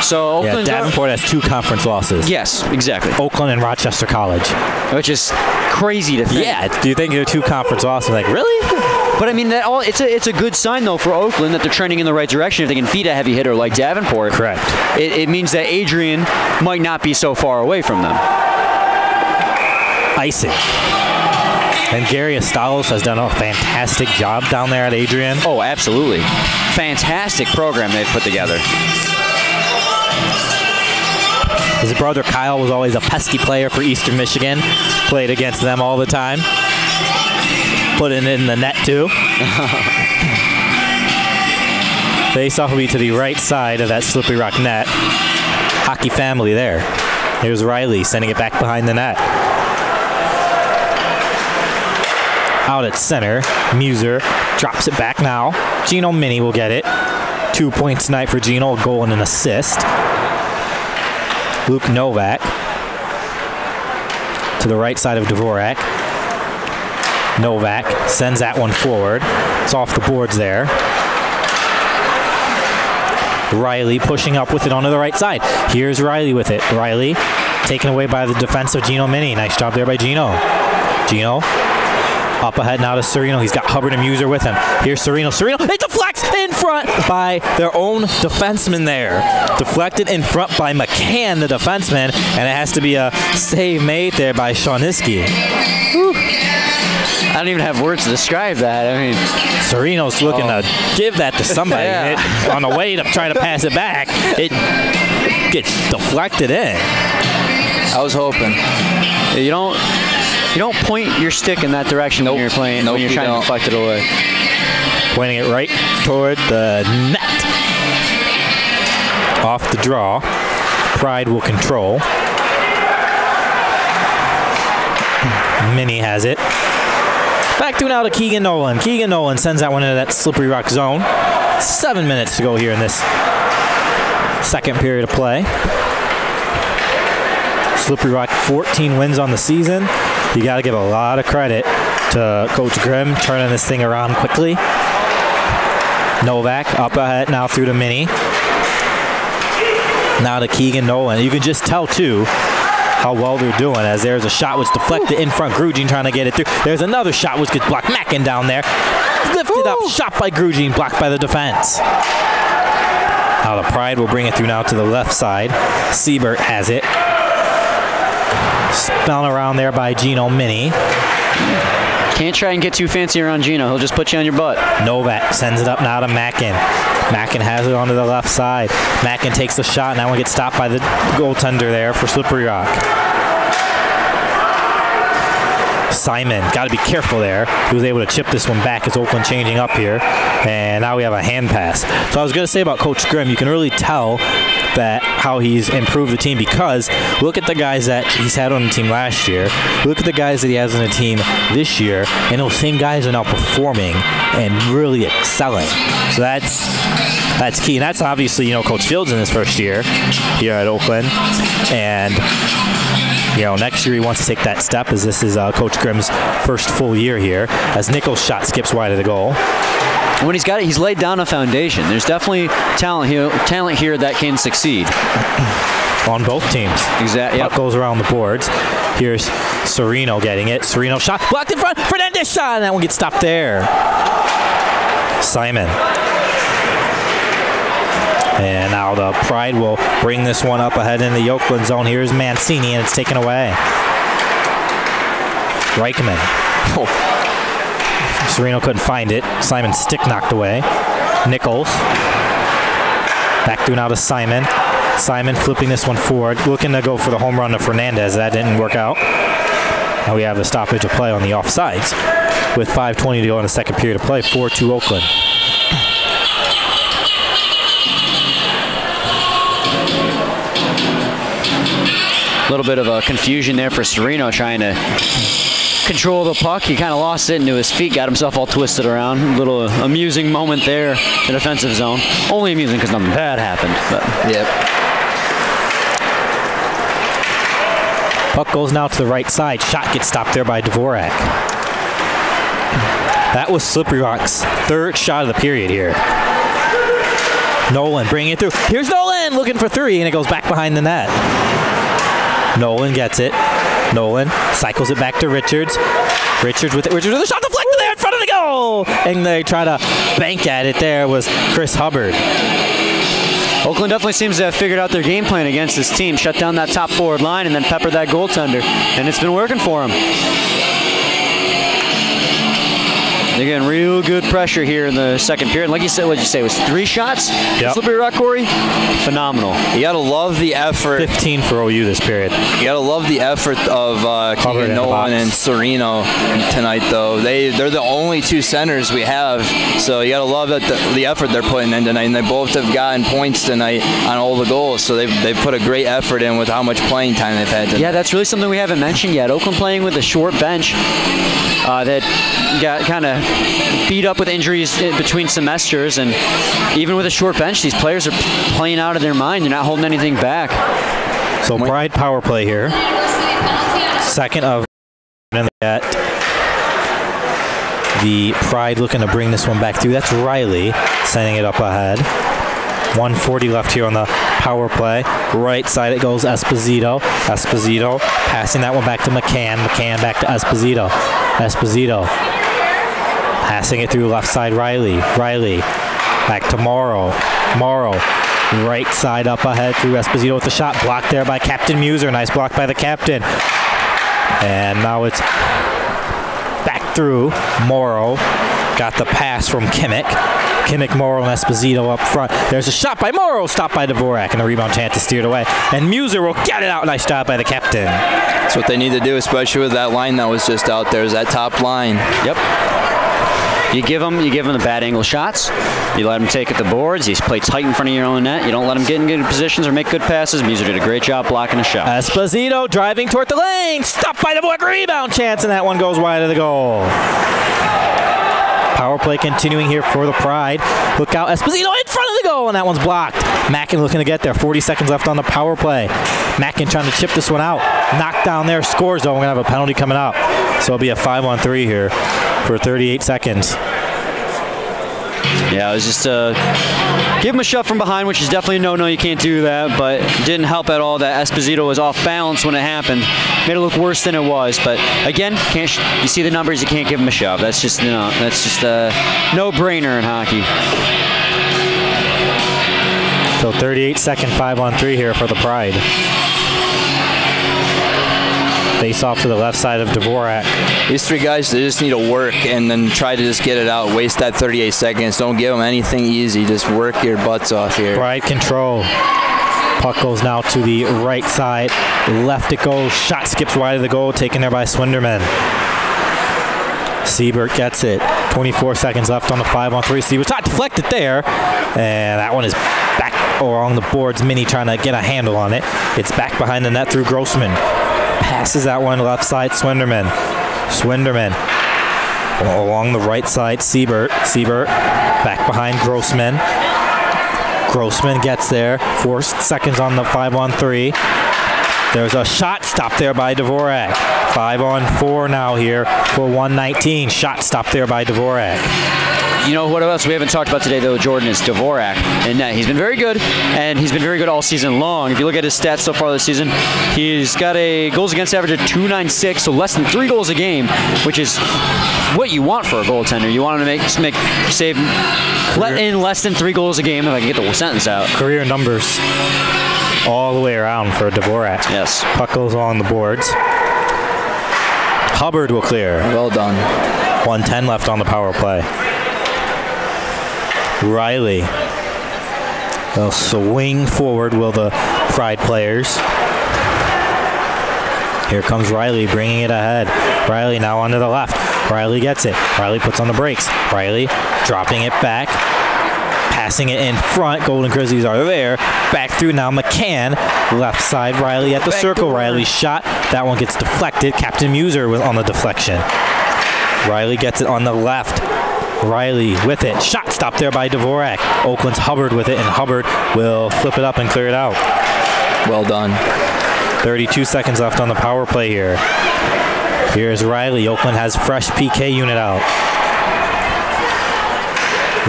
So Oakland, Davenport has 2 conference losses. Yes, exactly. Oakland and Rochester College. Which is crazy to think. Yeah, do you think they're 2 conference losses? Like, really? But I mean, it's a good sign though for Oakland that they're trending in the right direction. If they can beat a heavy hitter like Davenport, correct. It means that Adrian might not be so far away from them. Icing. And Gary Estalos has done a fantastic job down there at Adrian. Oh, absolutely. Fantastic program they've put together. His brother Kyle was always a pesky player for Eastern Michigan. Played against them all the time. Put it in the net too. Face-off will be to the right side of that Slippery Rock net. Hockey family there. Here's Riley sending it back behind the net. out at center. Muser drops it back now. Gino Mini will get it. 2 points tonight for Gino, a goal and an assist. Luke Novak to the right side of Dvorak. Novak sends that one forward. It's off the boards there. Riley pushing up with it onto the right side. Here's Riley with it. Riley taken away by the defense of Gino Mini. Nice job there by Gino. Gino up ahead now to Serino. He's got Hubbard and Muser with him. Here's Serino. Serino, it deflects in front by their own defenseman there. Deflected in front by McCann, the defenseman, and it has to be a save made there by Shauniski. I don't even have words to describe that. I mean, Serino's looking to give that to somebody. Yeah. On the way to try to pass it back, it gets deflected in. I was hoping. You don't point your stick in that direction when you're playing. When you're trying to deflect it away. Pointing it right toward the net. Off the draw. Pride will control. Mini has it. Back to now to Keegan Nolan. Keegan Nolan sends that one into that Slippery Rock zone. 7 minutes to go here in this second period of play. Slippery Rock 14 wins on the season. You got to give a lot of credit to Coach Grimm turning this thing around quickly. Novak up ahead now through to Mini. Now to Keegan Nolan. You can just tell too how well they're doing, as there's a shot which deflected in front. Grugin trying to get it through. There's another shot which gets blocked. Mackin down there. Lifted up, shot by Grugin, blocked by the defense. Now the Pride will bring it through now to the left side. Siebert has it. Spun around there by Gino Mini. Can't try and get too fancy around Gino. He'll just put you on your butt. Novak sends it up now to Mackin. Mackin has it onto the left side. Mackin takes the shot, and that one gets stopped by the goaltender there for Slippery Rock. Simon, got to be careful there. He was able to chip this one back as Oakland changing up here. And now we have a hand pass. So I was going to say about Coach Grimm, you can really tell that how he's improved the team, because look at the guys that he's had on the team last year. Look at the guys that he has on the team this year, and those same guys are now performing and really excelling. So that's key, and that's obviously, you know, Coach Fields in his first year here at Oakland, and you know, next year he wants to take that step, as this is Coach Grimm's first full year here, as Nichols' shot skips wide of the goal. When he's got it, he's laid down a foundation. There's definitely talent here that can succeed. On both teams. Exactly. Puck goes around the boards. Here's Serino getting it. Serino shot, blocked in front. Fernandez shot, and that one gets stopped there. Simon. And now the Pride will bring this one up ahead in the Oakland zone. Here's Mancini, and it's taken away. Reichman. Oh. Serino couldn't find it. Simon's stick knocked away. Nichols. Back through now to Simon. Simon flipping this one forward, looking to go for the home run to Fernandez. That didn't work out. Now we have the stoppage of play on the offsides with 5:20 to go in the second period of play. 4-2 Oakland. A little bit of a confusion there for Serino trying to control the puck. He kind of lost it into his feet, got himself all twisted around. A little amusing moment there in the defensive zone. Only amusing because nothing bad happened. But. Yep. Puck goes now to the right side. Shot gets stopped there by Dvorak. That was Slippery Rock's third shot of the period here. Nolan bringing it through. Here's Nolan looking for three, and it goes back behind the net. Nolan gets it. Nolan cycles it back to Richards. Richards with it. Richards with a shot deflected there in front of the goal. And they try to bank at it there was Chris Hubbard. Oakland definitely seems to have figured out their game plan against this team. Shut down that top forward line and then pepper that goaltender. And it's been working for them. Again, real good pressure here in the second period. Like you said, what did you say? It was 3 shots? Yep. Slippery Rock, Corey? Phenomenal. You got to love the effort. 15 for OU this period. You got to love the effort of Keegan Nolan and Serino tonight, though. They're the only 2 centers we have, so you got to love the effort they're putting in tonight, and they both have gotten points tonight on all the goals, so they've put a great effort in with how much playing time they've had tonight. Yeah, that's really something we haven't mentioned yet. Oakland playing with a short bench. that got kind of beat up with injuries between semesters, and even with a short bench, these players are playing out of their mind. They're not holding anything back. So Pride power play here. Second of at the Pride looking to bring this one back through. That's Riley sending it up ahead. 1:40 left here on the power play. Right side it goes Esposito. Esposito passing that one back to McCann. McCann back to Esposito. Esposito passing it through left side Riley. Riley back to Morrow. Morrow right side up ahead through Esposito with the shot. Blocked there by Captain Muser. Nice block by the captain. And now it's back through Morrow. Got the pass from Kimmick. Kimmick, Morrow, and Esposito up front. There's a shot by Morrow, stopped by Dvorak, and the rebound chance is steered away. And Muser will get it out. Nice job by the captain. That's what they need to do, especially with that line that was just out there. Is that top line? Yep. You give them the bad angle shots. You let them take at the boards. You play tight in front of your own net. You don't let them get in good positions or make good passes. Muser did a great job blocking a shot. Esposito driving toward the lane. Stopped by Dvorak. Rebound chance, and that one goes wide of the goal. Power play continuing here for the Pride. Look out, Esposito in front of the goal, and that one's blocked. Mackin looking to get there. 40 seconds left on the power play. Mackin trying to chip this one out. Knocked down there, scores though. We're going to have a penalty coming up. So it'll be a 5-on-3 here for 38 seconds. Yeah, it was just give him a shove from behind, which is definitely a no, you can't do that, but it didn't help at all that Esposito was off balance when it happened. Made it look worse than it was, but again, you see the numbers, you can't give him a shove. That's just, that's just a no-brainer in hockey. So 38-second 5-on-3 here for the Pride. Face off to the left side of Dvorak. These three guys, they just need to work and then try to just get it out. Waste that 38 seconds. Don't give them anything easy. Just work your butts off here. Pride control. Puck goes now to the right side. Left it goes. Shot skips wide of the goal. Taken there by Swinderman. Siebert gets it. 24 seconds left on the 5-on-3. Siebert shot deflected there. And that one is back along the boards. Mini trying to get a handle on it. It's back behind the net through Grossman. Passes that one left side, Swinderman. Swinderman along the right side, Siebert. Siebert back behind Grossman. Grossman gets there. 4 seconds on the 5-on-3. There's a shot stopped there by Dvorak. 5-on-4 now here for 119. Shot stopped there by Dvorak. You know what else we haven't talked about today, though, Jordan, is Dvorak. And he's been very good, and he's been very good all season long. If you look at his stats so far this season, he's got a goals against average of .296, so less than 3 goals a game, which is what you want for a goaltender. You want him to let in less than 3 goals a game, if I can get the sentence out. Career numbers all the way around for Dvorak. Yes. Puck goes along the boards. Hubbard will clear. Well done. 1:10 left on the power play. Riley. They'll swing forward, will the Pride players. Here comes Riley bringing it ahead. Riley now onto the left. Riley gets it. Riley puts on the brakes. Riley dropping it back. Passing it in front. Golden Grizzlies are there. Back through now McCann. Left side. Riley at the circle. Riley's shot. That one gets deflected. Captain Muser was on the deflection. Riley gets it on the left. Riley with it. Shot stopped there by Dvorak. Oakland's Hubbard with it, and Hubbard will flip it up and clear it out. Well done. 32 seconds left on the power play here. Here's Riley. Oakland has fresh PK unit out.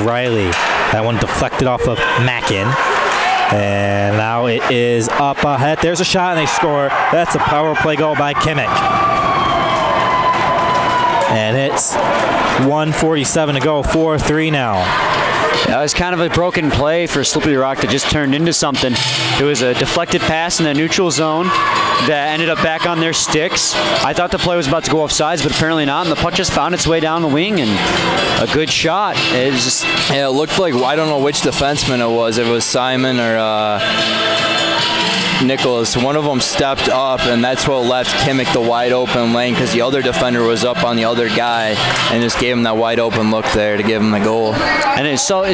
Riley. That one deflected off of Mackin. And now it is up ahead. There's a shot, and they score. That's a power play goal by Kimmick. And it's 1:47 to go, 4-3 now. That was kind of a broken play for Slippery Rock that just turned into something. It was a deflected pass in the neutral zone that ended up back on their sticks. I thought the play was about to go off sides, but apparently not, and the puck just found its way down the wing, and a good shot. It was just... Yeah, it looked like, I don't know which defenseman it was. If it was Simon or Nicholas. One of them stepped up, and that's what left Kimmick the wide open lane, because the other defender was up on the other guy and just gave him that wide open look there to give him the goal. And it's so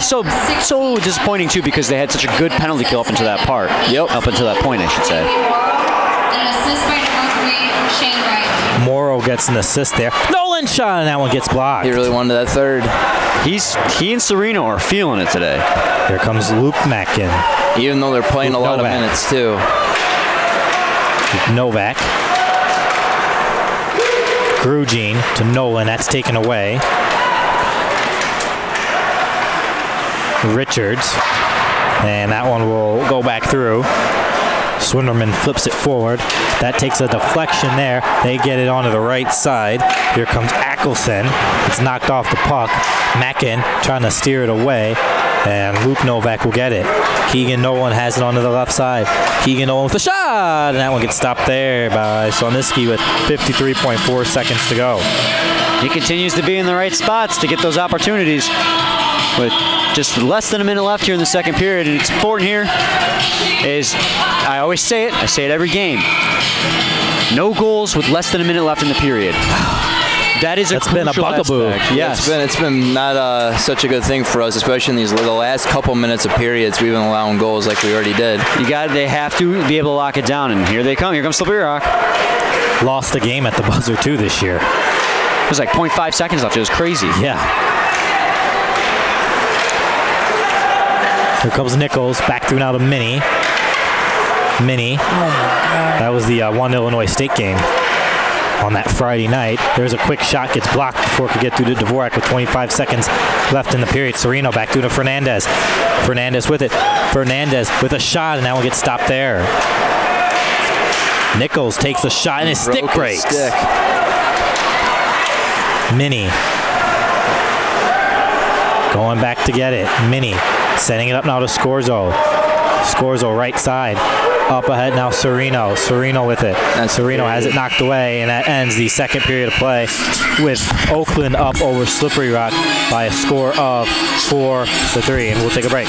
disappointing too, because they had such a good penalty kill up until that part. Yep. Up until that point, I should say. Morrow gets an assist there. Nolan shot, and that one gets blocked. He really wanted that third. He and Sereno are feeling it today. Here comes Luke Mackin. Even though they're playing a lot of minutes, too. Novak. Grugin to Nolan. That's taken away. Richards. And that one will go back through. Swinnerman flips it forward. That takes a deflection there. They get it onto the right side. Here comes Ackelson. It's knocked off the puck. Mackin trying to steer it away. And Luke Novak will get it. Keegan Nolan has it onto the left side. Keegan Nolan with a shot! And that one gets stopped there by Soniski with 53.4 seconds to go. He continues to be in the right spots to get those opportunities. With just less than a minute left here in the second period, and it's important here is, I always say it, I say it every game, no goals with less than a minute left in the period. That's been a bugaboo. Aspect. Yes, it's been not such a good thing for us, especially in the last couple minutes of periods. We've been allowing goals like we already did. They have to be able to lock it down, and here they come. Here comes Slippery Rock. Lost the game at the buzzer too this year. It was like 0.5 seconds left. It was crazy. Yeah. Here comes Nichols, back through now to Minnie. That was the one Illinois State game on that Friday night. There's a quick shot, gets blocked before it could get through to Dvorak with 25 seconds left in the period. Sereno back through to Fernandez. Fernandez with it. Fernandez with a shot, and that one gets stopped there. Nichols takes a shot, and his stick breaks. Minnie going back to get it. Minnie setting it up now to Scorzo. Scorzo right side. Up ahead now Sereno. Sereno with it. And Sereno has it knocked away, and that ends the second period of play with Oakland up over Slippery Rock by a score of 4-3. And we'll take a break.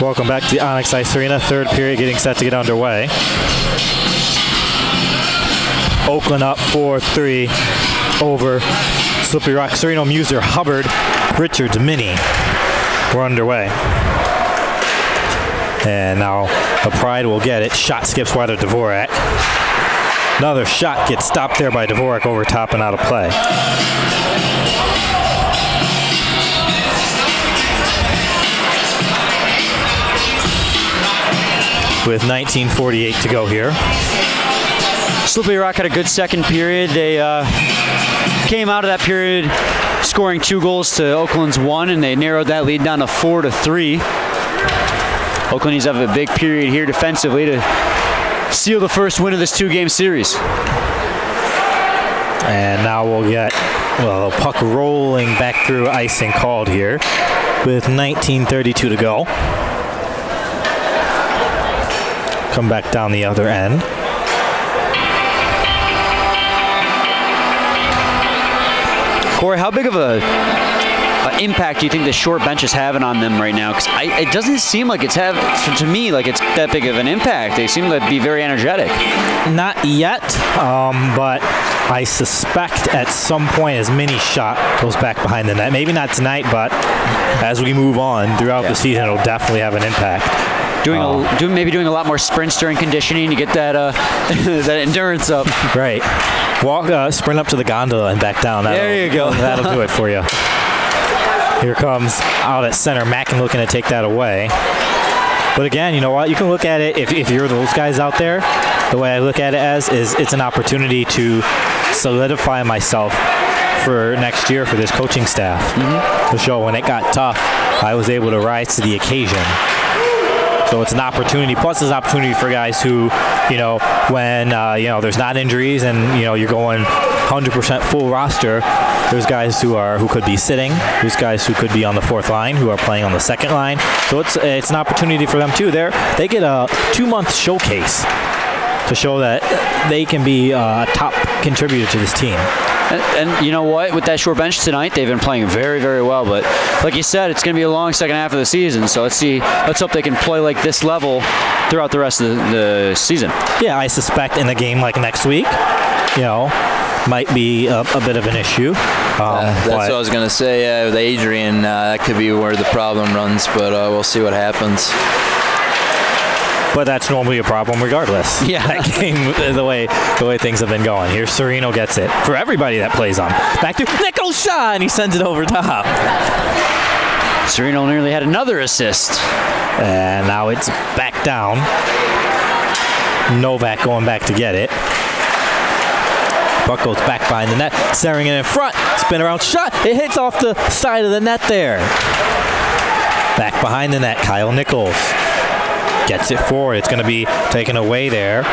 Welcome back to the Onyx Ice Arena. Third period getting set to get underway. Oakland up 4-3 over Slippery Rock. Sereno, Muser, Hubbard, Richards, Mini. We're underway. And now the Pride will get it. Shot skips wide of Dvorak. Another shot gets stopped there by Dvorak over top and out of play. With 19:48 to go here. Slippery Rock had a good second period. They came out of that period scoring 2 goals to Oakland's 1, and they narrowed that lead down to 4-3. Oakland needs to have a big period here defensively to seal the first win of this 2-game series. And now we'll get, well, a puck rolling back through icing called here with 19:32 to go. Come back down the other end. Corey, how big of a impact do you think the short bench is having on them right now? Because it doesn't seem like it's to me like it's that big of an impact. They seem to be very energetic. Not yet, but I suspect at some point as Mini shot goes back behind the net. Maybe not tonight, but as we move on throughout the season, it'll definitely have an impact. Maybe doing a lot more sprints during conditioning to get that that endurance up. Right. Walk, sprint up to the gondola and back down. There you go. That'll do it for you. Here comes out at center, Mackin looking to take that away. But again, you know what? You can look at it, if you're those guys out there, the way I look at it is it's an opportunity to solidify myself for next year for this coaching staff. To show when it got tough, I was able to rise to the occasion. So it's an opportunity, plus it's an opportunity for guys who, you know, when, there's not injuries and, you know, you're going 100% full roster, there's guys who could be sitting, there's guys who could be on the 4th line, who are playing on the 2nd line. So it's an opportunity for them too. They get a 2-month showcase to show that they can be a top contributor to this team. And you know what? With that short bench tonight, they've been playing very, very well. But like you said, it's going to be a long second half of the season. So let's hope they can play like this level throughout the rest of the season. Yeah, I suspect in a game like next week, you know, might be a bit of an issue. That's what I was going to say. With Adrian, that could be where the problem runs. But we'll see what happens. But that's normally a problem regardless. Yeah. That game, the way things have been going. Here, Sereno gets it for everybody that plays on. Back to Nichols' shot, and he sends it over top. Sereno nearly had another assist. And now it's back down. Novak going back to get it. Puck goes back behind the net. Centering it in front. Spin around shot. It hits off the side of the net there. Back behind the net, Kyle Nichols. Gets it forward. It's going to be taken away there.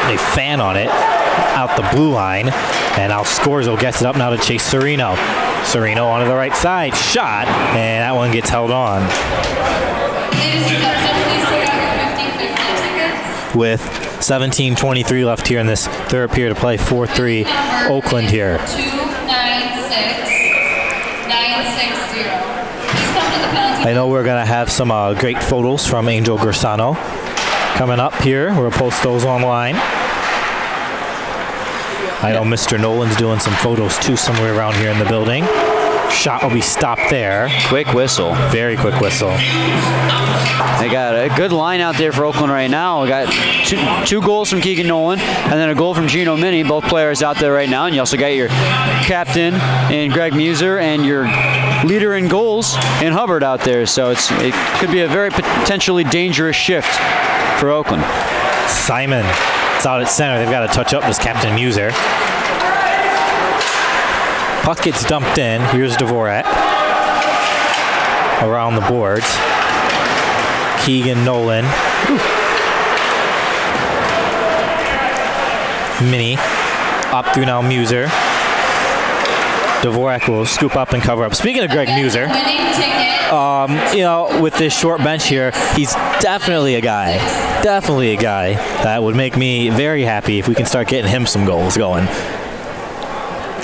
They fan on it out the blue line. And now Scorzo gets it up now to chase Sereno. Sereno onto the right side. Shot. And that one gets held on. With 17:23 left here in this third period to play. 4-3 Oakland here. 2960960. I know we're going to have some great photos from Angel Gersano coming up here. We'll post those online. I know Mr. Nolan's doing some photos too somewhere around here in the building. Shot will be stopped there. Quick whistle. Very quick whistle. They got a good line out there for Oakland right now. We got two goals from Keegan Nolan and then a goal from Gino Mini. Both players out there right now. And you also got your captain in Greg Muser and your leader in goals in Hubbard out there. So it could be a very potentially dangerous shift for Oakland. Simon, it's out at center. They've got to touch up this Captain Muser. Puck gets dumped in. Here's Dvorak. Around the boards. Keegan Nolan. Mini. Up through now Muser. Dvorak will scoop up and cover up. Speaking of Greg Muser, with this short bench here, he's definitely a guy that would make me very happy if we can start getting him some goals going.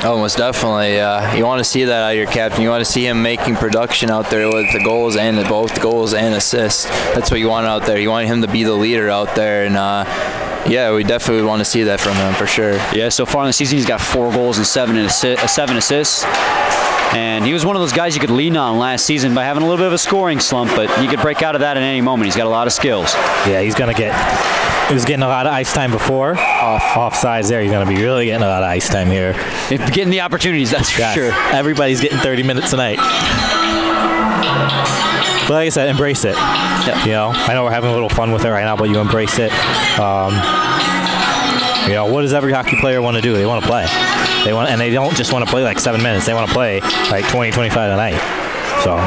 Oh, most definitely. You want to see that out of your captain. You want to see him making production out there with the goals and both goals and assists. That's what you want out there. You want him to be the leader out there, and yeah, we definitely want to see that from him for sure. Yeah, so far in the season he's got 4 goals and 7 assists. And he was one of those guys you could lean on last season by having a little bit of a scoring slump, but he could break out of that at any moment. He's got a lot of skills. Yeah, he was getting a lot of ice time before. Offsides there, he's going to be really getting a lot of ice time here. Getting the opportunities, that's for sure. Everybody's getting 30 minutes tonight. But like I said, embrace it. Yep. You know, I know we're having a little fun with it right now, but you embrace it. You know, what does every hockey player want to do? They want to play. And they don't just want to play like 7 minutes. They want to play like 20, 25 a night. So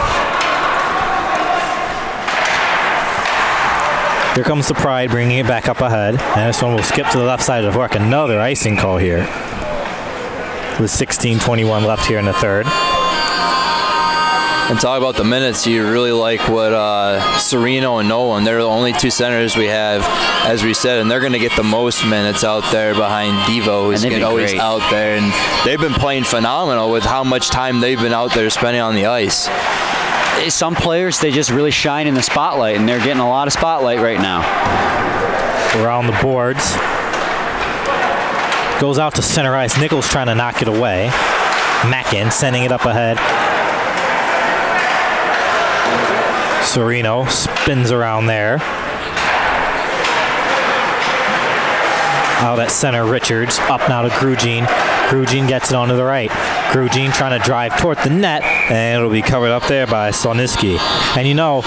here comes the Pride, bringing it back up ahead. And this one will skip to the left side of the work. Another icing call here. With 16:21 left here in the third. And talk about the minutes, you really like what Serino and Nolan, they're the only 2 centers we have, as we said, and they're going to get the most minutes out there behind Devo, who's always out there. And they've been playing phenomenal with how much time they've been out there spending on the ice. Some players, they just really shine in the spotlight, and they're getting a lot of spotlight right now. Around the boards. Goes out to center ice. Nichols trying to knock it away. Mackin sending it up ahead. Serino spins around there. Out at center, Richards. Up now to Grugin. Grugin gets it onto the right. Grugin trying to drive toward the net, and it'll be covered up there by Solniski. And you know,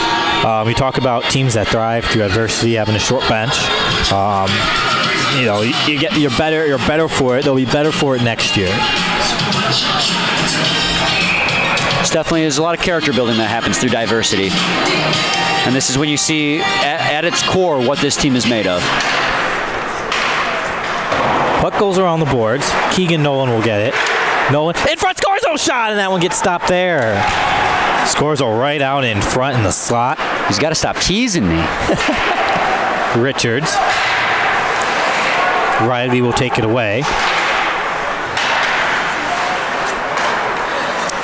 we talk about teams that thrive through adversity, having a short bench. You know, you're better for it. They'll be better for it next year. Definitely, there's a lot of character building that happens through diversity. And this is when you see, at its core, what this team is made of. Puck goes around the boards. Keegan Nolan will get it. Nolan in front, scores a shot, and that one gets stopped there. Scores a right out in front in the slot. He's got to stop teasing me. Richards. Riley will take it away.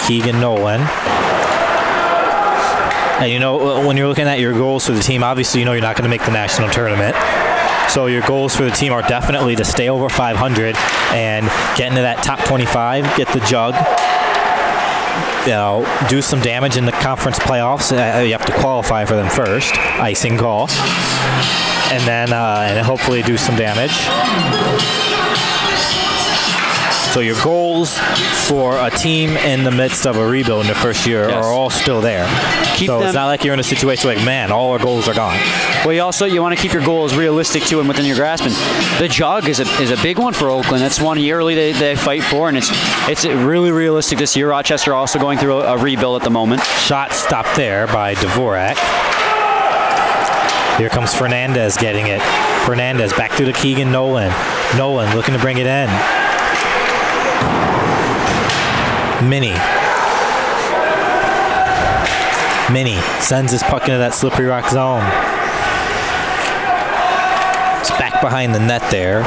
Keegan Nolan. And you know, when you're looking at your goals for the team, obviously you know you're not going to make the national tournament. So your goals for the team are definitely to stay over 500 and get into that top 25, get the jug, you know, do some damage in the conference playoffs. You have to qualify for them first, icing call, and then and hopefully do some damage. So your goals for a team in the midst of a rebuild in the first year are all still there. So it's not like you're in a situation like, man, all our goals are gone. Well, you want to keep your goals realistic too and within your grasp. And the jug is a big one for Oakland. That's one yearly they fight for, and it's really realistic this year. Rochester also going through a rebuild at the moment. Shot stopped there by Dvorak. Here comes Fernandez getting it. Fernandez back to the Keegan Nolan. Nolan looking to bring it in. Mini sends his puck into that slippery rock zone. It's back behind the net there.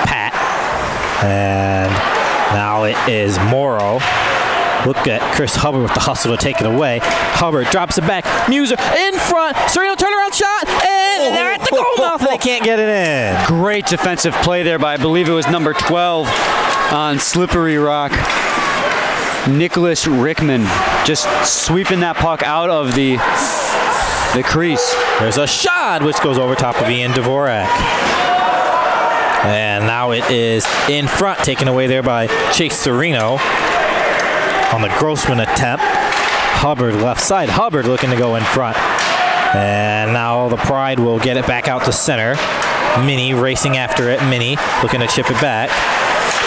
Pat. And now it is Morrow. Look at Chris Hubbard with the hustle to take it away. Hubbard drops it back. Muser in front. Serino turnaround shot. And they're at the goal mouth. They can't get it in. Great defensive play there by, I believe it was number 12 on slippery rock. Nicholas Rickman just sweeping that puck out of the crease. There's a shot which goes over top of Ian Dvorak. And now it is in front, taken away there by Chase Serino on the Grossman attempt. Hubbard left side. Hubbard looking to go in front. And now the Pride will get it back out to center. Mini racing after it. Mini looking to chip it back.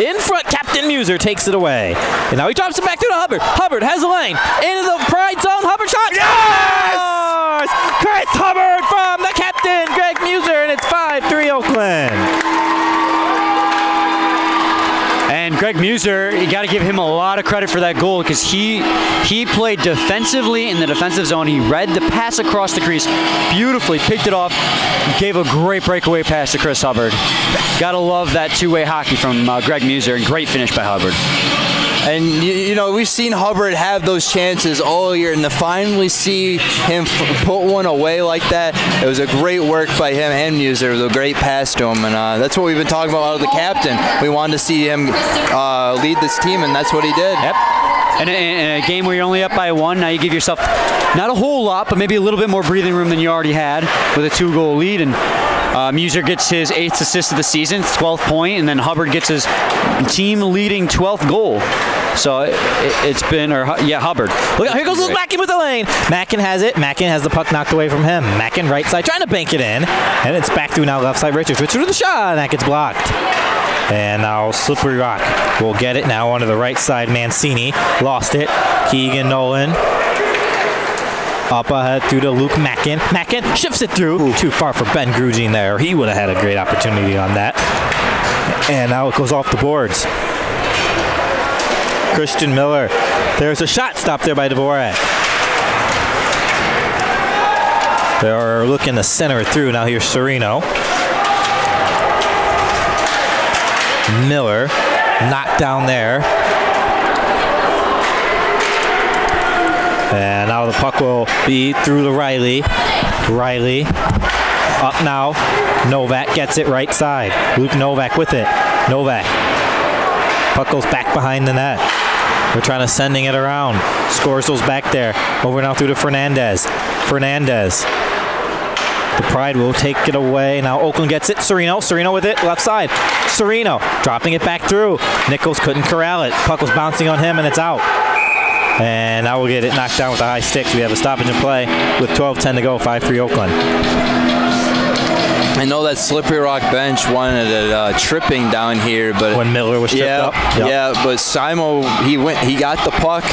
In front, Captain Muser takes it away. And now he drops it back to Hubbard. Hubbard has a lane. Into the Pride zone. Hubbard shot. Yes! Chris Hubbard from the captain, Greg Muser, and it's 5-3 Oakland. And Greg Greg Muser, you got to give him a lot of credit for that goal because he played defensively in the defensive zone. He read the pass across the crease beautifully, picked it off, gave a great breakaway pass to Chris Hubbard. Got to love that two-way hockey from Greg Muser, and great finish by Hubbard. And, you know, we've seen Hubbard have those chances all year, and to finally see him put one away like that, it was a great work by him and Muser. It was a great pass to him, and that's what we've been talking about out of the captain. We wanted to see him lead this team, and that's what he did. Yep. And in a game where you're only up by 1, now you give yourself not a whole lot, but maybe a little bit more breathing room than you already had with a 2-goal lead. And Muser gets his 8th assist of the season, 12th point, and then Hubbard gets his team-leading 12th goal. So it's been, Hubbard. Look, here goes Luke Mackin with the lane. Mackin has it. Mackin has the puck knocked away from him. Mackin right side trying to bank it in. And it's back through now left side Richards. Richards with the shot, and that gets blocked. And now Slippery Rock will get it now onto the right side. Mancini lost it. Keegan Nolan up ahead through to Luke Mackin. Mackin shifts it through. Ooh, too far for Ben Grugin there. He would have had a great opportunity on that. And now it goes off the boards. Christian Miller. There's a shot stopped there by Dvorak. They're looking to center it through. Now here's Serino. Miller knocked down there. And now the puck will be through to Riley. Riley up now. Novak gets it right side. Luke Novak with it. Novak. Puck goes back behind the net. They're trying to sending it around. Scorzel's back there. Over now through to Fernandez. Fernandez. The Pride will take it away. Now Oakland gets it. Serino. Serino with it. Left side. Serino dropping it back through. Nichols couldn't corral it. Puck was bouncing on him and it's out. And now we'll get it knocked down with the high sticks. We have a stoppage in play with 12:10 to go. 5-3 Oakland. I know that Slippery Rock bench wanted it tripping down here, but when Miller was tripped up. Yep. Yeah, but Simo, he got the puck,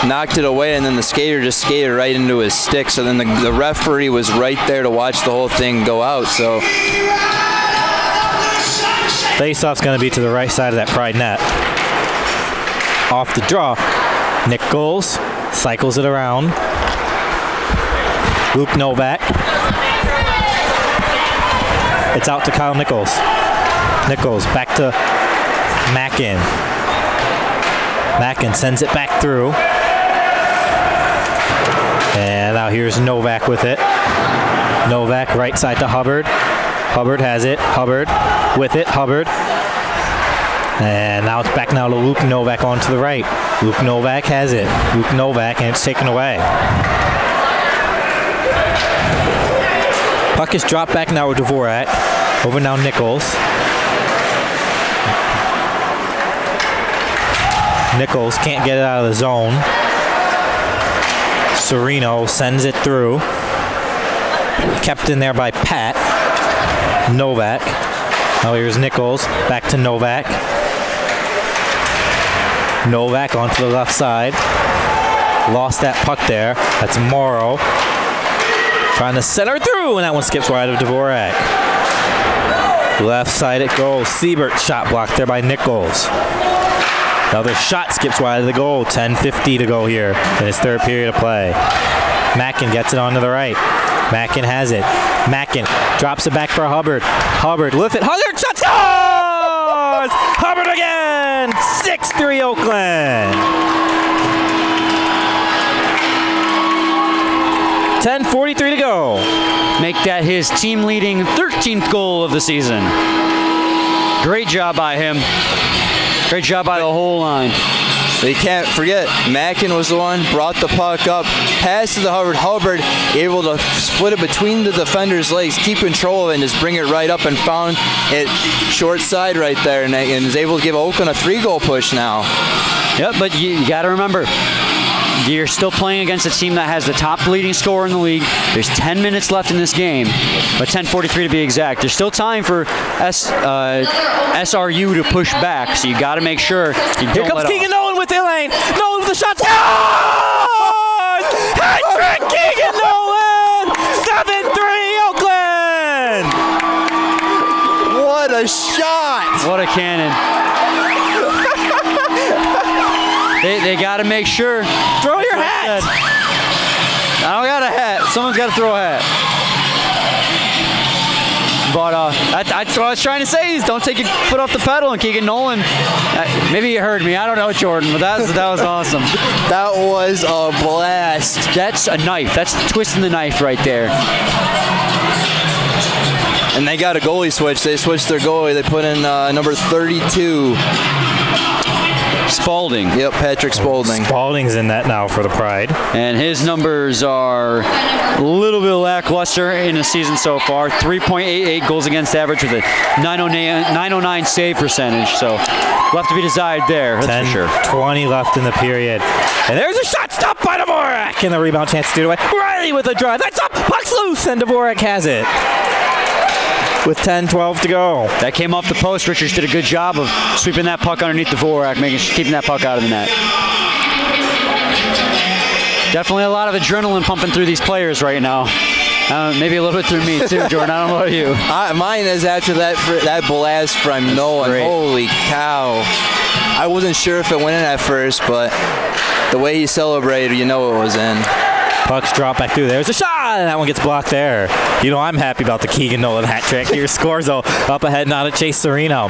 knocked it away, and then the skater just skated right into his stick. So then the referee was right there to watch the whole thing go out. So face-off's going to be to the right side of that Pride net. Off the draw, Nichols cycles it around. Luke Novak. It's out to Kyle Nichols. Nichols back to Mackin. Mackin sends it back through. And now here's Novak with it. Novak right side to Hubbard. Hubbard has it. Hubbard with it. Hubbard. And now it's back now to Luke Novak on to the right. Luke Novak has it. Luke Novak, and it's taken away. Puck is dropped back now with Dvorak. Over now Nichols. Nichols can't get it out of the zone. Serino sends it through. Kept in there by Pat. Novak. Now here's Nichols. Back to Novak. Novak onto the left side. Lost that puck there. That's Morrow. Trying to center through, and that one skips wide of Dvorak. Left side it goes. Siebert shot blocked there by Nichols. Another shot skips wide of the goal. 10:50 to go here in his third period of play. Mackin gets it onto the right. Mackin has it. Mackin drops it back for Hubbard. Hubbard lift it. Hubbard shot scores! Hubbard again! 6-3 Oakland. 10:43 to go. Make that his team-leading 13th goal of the season. Great job by him. Great job by the whole line. They can't forget, Mackin was the one, brought the puck up, passed to the Hubbard. Hubbard able to split it between the defender's legs, keep control of it, and just bring it right up and found it short side right there, and is able to give Oakland a 3-goal push now. Yep, but you got to remember, you're still playing against a team that has the top leading scorer in the league. There's 10 minutes left in this game, but 10:43 to be exact. There's still time for SRU to push back, so you got to make sure you don't Here comes Keegan Nolan with the lane. Nolan with the shot. Hat-trick Keegan Nolan! 7-3 Oakland! What a shot! What a cannon. They got to make sure. Throw your hat. I don't got a hat. Someone's got to throw a hat. But that's what I was trying to say is don't take your foot off the pedal. And Keegan Nolan, maybe you heard me. I don't know, Jordan, but that was awesome. That was a blast. That's a knife. That's twisting the knife right there. And they got a goalie switch. They switched their goalie. They put in number 32. Spalding. Yep, Patrick Spalding. Spalding's in that now for the Pride. And his numbers are a little bit lackluster in the season so far. 3.88 goals against average with a 909 save percentage. So left to be desired there, that's for sure. 20 left in the period. And there's a shot stopped by Dvorak. And the rebound chance to do it away. Riley with a drive. That's up. Puck's loose, and Dvorak has it. With 10-12 to go. That came off the post. Richards did a good job of sweeping that puck underneath Dvorak, keeping that puck out of the net. Definitely a lot of adrenaline pumping through these players right now. Maybe a little bit through me too, Jordan. I don't know about you. Mine is after that blast from Nolan. Great. Holy cow. I wasn't sure if it went in at first, but the way he celebrated, you know it was in. Pucks drop back through. There's a shot, and that one gets blocked there. You know I'm happy about the Keegan Nolan hat trick. Here's Scorzo up ahead now to Chase Serino.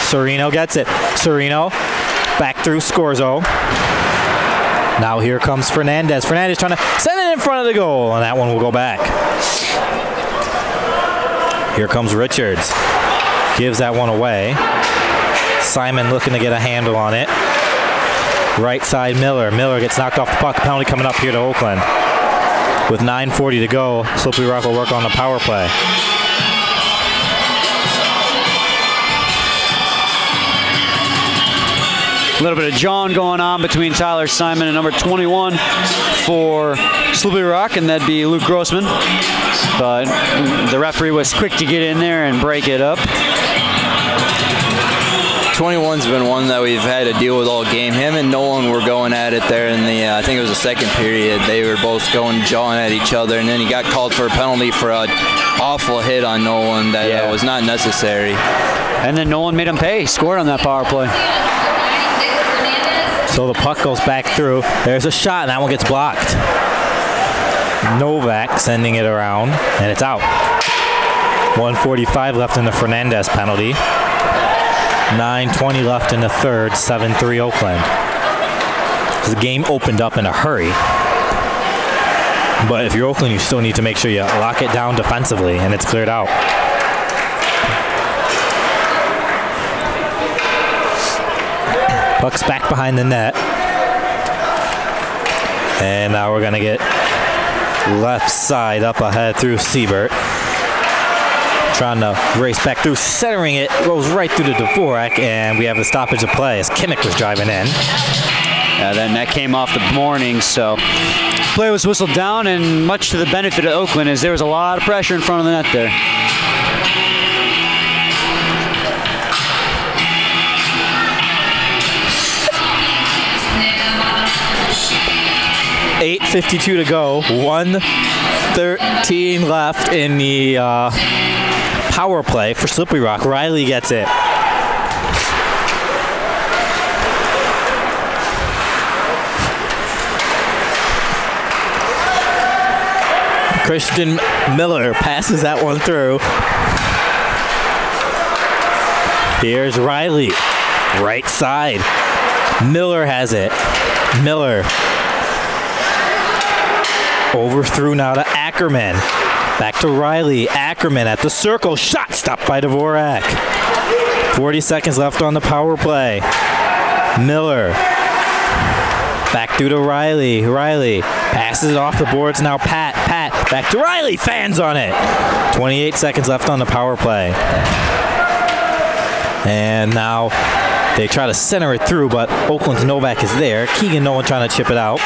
Serino gets it. Serino back through Scorzo. Now here comes Fernandez. Fernandez trying to send it in front of the goal, and that one will go back. Here comes Richards. Gives that one away. Simon looking to get a handle on it. Right side Miller. Miller gets knocked off the puck. Penalty coming up here to Oakland. With 9:40 to go, Slippery Rock will work on the power play. A little bit of jawing going on between Tyler Simon and number 21 for Slippery Rock, and that'd be Luke Grossman. But the referee was quick to get in there and break it up. 21's been one that we've had to deal with all game. Him and Nolan were going at it there in the, I think it was the second period. They were both jawing at each other, and then he got called for a penalty for an awful hit on Nolan that was not necessary. And then Nolan made him pay. He scored on that power play. So the puck goes back through. There's a shot, and that one gets blocked. Novak sending it around, and it's out. 1:45 left in the Fernandez penalty. 9:20 left in the third, 7-3 Oakland. The game opened up in a hurry. But if you're Oakland, you still need to make sure you lock it down defensively, and it's cleared out. Puck's back behind the net. And now we're going to get left side up ahead through Siebert. Trying to race back through, centering it, goes right through to Dvorak, and we have a stoppage of play as Kimmich was driving in. Then that came off the morning, so play was whistled down, and much to the benefit of Oakland, as there was a lot of pressure in front of the net there. .8:52 to go, 1:13 left in the power play for Slippery Rock. Riley gets it. Christian Miller passes that one through. Here's Riley, right side. Miller has it. Miller over through now to Ackerman. Back to Riley. Ackerman at the circle. Shot stopped by Dvorak. 40 seconds left on the power play. Miller. Back through to Riley. Riley passes it off the boards now. Pat. Back to Riley. Fans on it. 28 seconds left on the power play. And now they try to center it through, but Oakland's Novak is there. Keegan Nolan trying to chip it out.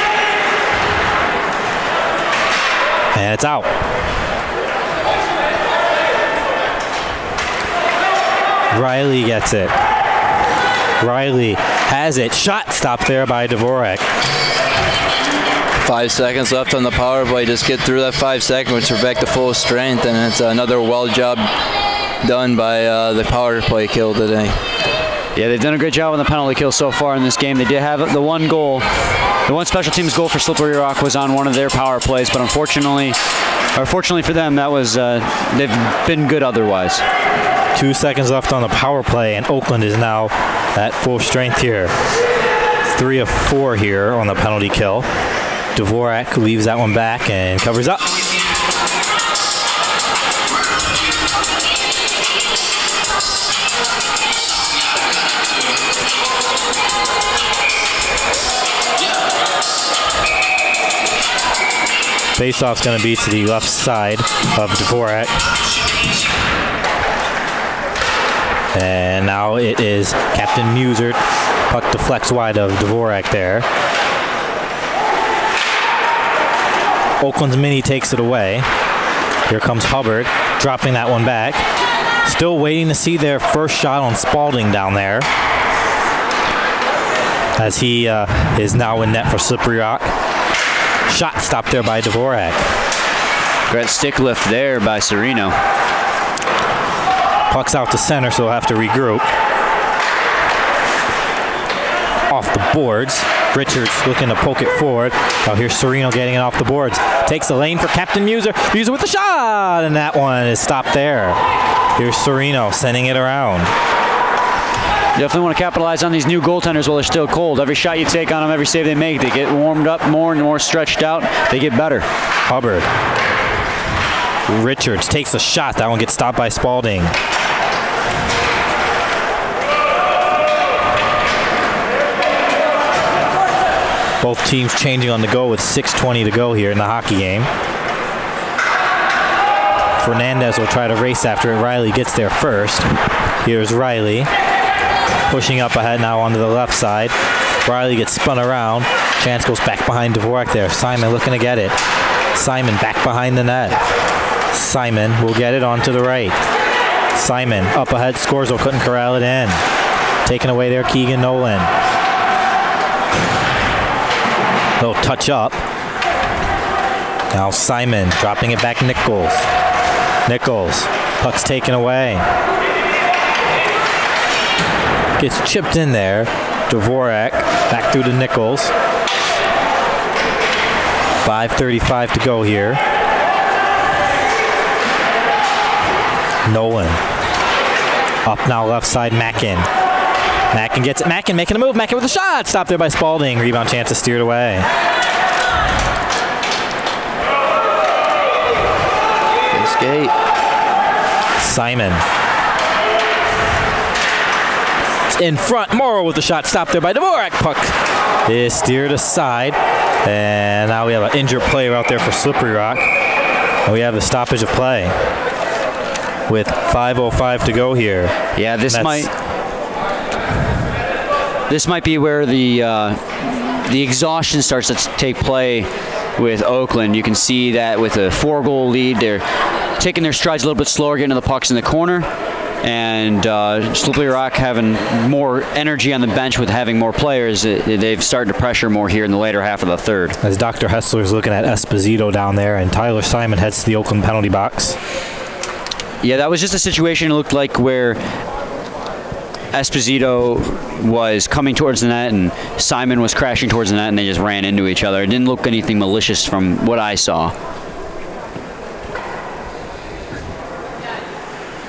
And it's out. Riley gets it. Riley has it. Shot stopped there by Dvorak. 5 seconds left on the power play. Just get through that 5 seconds, which we're back to full strength, and it's another well job done by the power play kill today. Yeah, they've done a great job on the penalty kill so far in this game. They did have the one goal. The one special teams goal for Slippery Rock was on one of their power plays, but unfortunately, or fortunately for them, that was they've been good otherwise. 2 seconds left on the power play, and Oakland is now at full strength here. 3 of 4 here on the penalty kill. Dvorak leaves that one back and covers up. Faceoff's going to be to the left side of Dvorak. And now it is Captain Muser. Puck deflects wide of Dvorak there. Oakland's mini takes it away. Here comes Hubbard, dropping that one back. Still waiting to see their first shot on Spalding down there, as he is now in net for Slippery Rock. Shot stopped there by Dvorak. Great stick lift there by Serino. Puck's out to center, so he'll have to regroup. Off the boards. Richards looking to poke it forward. Oh, here's Serino getting it off the boards. Takes the lane for Captain Muser. Muser with the shot, and that one is stopped there. Here's Serino sending it around. Definitely want to capitalize on these new goaltenders while they're still cold. Every shot you take on them, every save they make, they get warmed up more and more stretched out. They get better. Hubbard. Richards takes the shot. That one gets stopped by Spalding. Both teams changing on the go with 6:20 to go here in the hockey game. Fernandez will try to race after it. Riley gets there first. Here's Riley. Pushing up ahead now onto the left side. Riley gets spun around. Chance goes back behind Dvorak there. Simon looking to get it. Simon back behind the net. Simon will get it onto the right. Simon up ahead, scores, though couldn't corral it in. Taken away there, Keegan Nolan. Little touch up. Now Simon dropping it back, Nichols. Nichols, puck's taken away. Gets chipped in there. Dvorak back through to Nichols. 5:35 to go here. Nolan. Up now left side, Mackin. Mackin gets it. Mackin making a move. Mackin with a shot. Stopped there by Spalding. Rebound chance is steered away. Skate. Simon. It's in front. Morrow with the shot. Stopped there by Dvorak. Puck is steered aside. And now we have an injured player out there for Slippery Rock. And we have the stoppage of play with 5:05 to go here. Yeah, this might be where the exhaustion starts to take play with Oakland. You can see that with a 4-goal lead, they're taking their strides a little bit slower, getting to the pucks in the corner, and Slippery Rock having more energy on the bench with having more players. They've started to pressure more here in the later half of the third. As Dr. Hessler's looking at Esposito down there, and Tyler Simon heads to the Oakland penalty box. Yeah, that was just a situation, it looked like, where Esposito was coming towards the net and Simon was crashing towards the net, and they just ran into each other. It didn't look anything malicious from what I saw.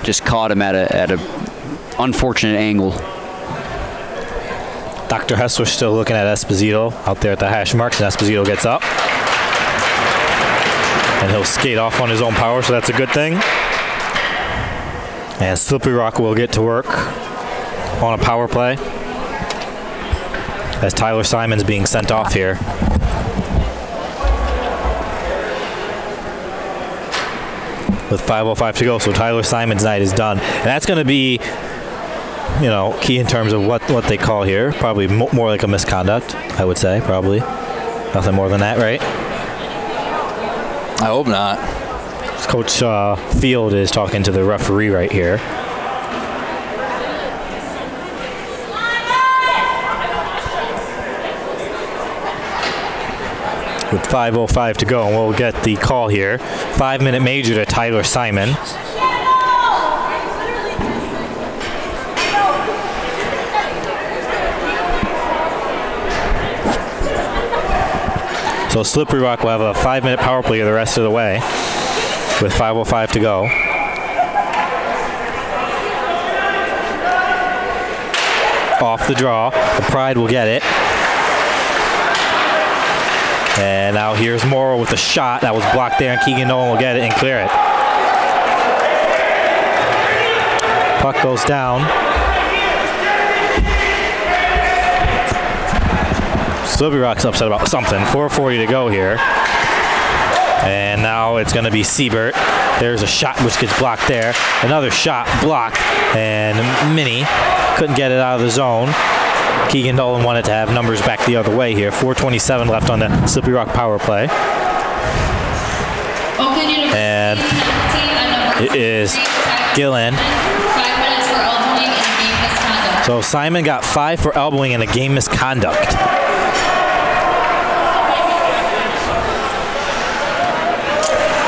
Just caught him at a unfortunate angle. Dr. Hessler still looking at Esposito out there at the hash marks, and Esposito gets up. And he'll skate off on his own power, so that's a good thing. And Slippery Rock will get to work on a power play as Tyler Simon's being sent off here. With 5:05 to go, so Tyler Simon's night is done. And that's going to be, you know, key in terms of what they call here. Probably more like a misconduct, I would say, probably. Nothing more than that, right? I hope not. Coach Field is talking to the referee right here. With 5:05 to go, and we'll get the call here. 5-minute major to Tyler Simon. So Slippery Rock will have a 5-minute power play the rest of the way with 5:05 to go. Off the draw. The Pride will get it. And now here's Morrow with the shot. That was blocked there, and Keegan Nolan will get it and clear it. Puck goes down. Slippery Rock's upset about something. 4:40 to go here. And now it's going to be Siebert. There's a shot which gets blocked there. Another shot blocked. And Minnie couldn't get it out of the zone. Keegan Nolan wanted to have numbers back the other way here. 4:27 left on the Slippery Rock power play. And it is Gillen. 5 minutes for elbowing and game misconduct. So Simon got 5 for elbowing and a game misconduct.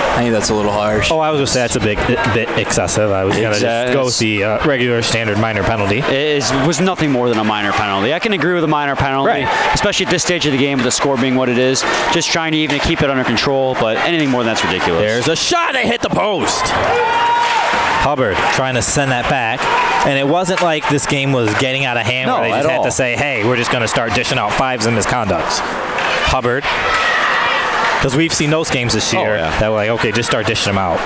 I think that's a little harsh. Oh, I was going to say that's a bit excessive. I was going to just go with the regular standard minor penalty. It was nothing more than a minor penalty. I can agree with a minor penalty, especially at this stage of the game with the score being what it is. Just trying to even keep it under control, but anything more than that's ridiculous. There's a shot. They hit the post. Hubbard trying to send that back. And it wasn't like this game was getting out of hand where they just had to say, hey, we're just going to start dishing out 5s and misconducts. Hubbard. Because we've seen those games this year that were like, okay, just start dishing them out.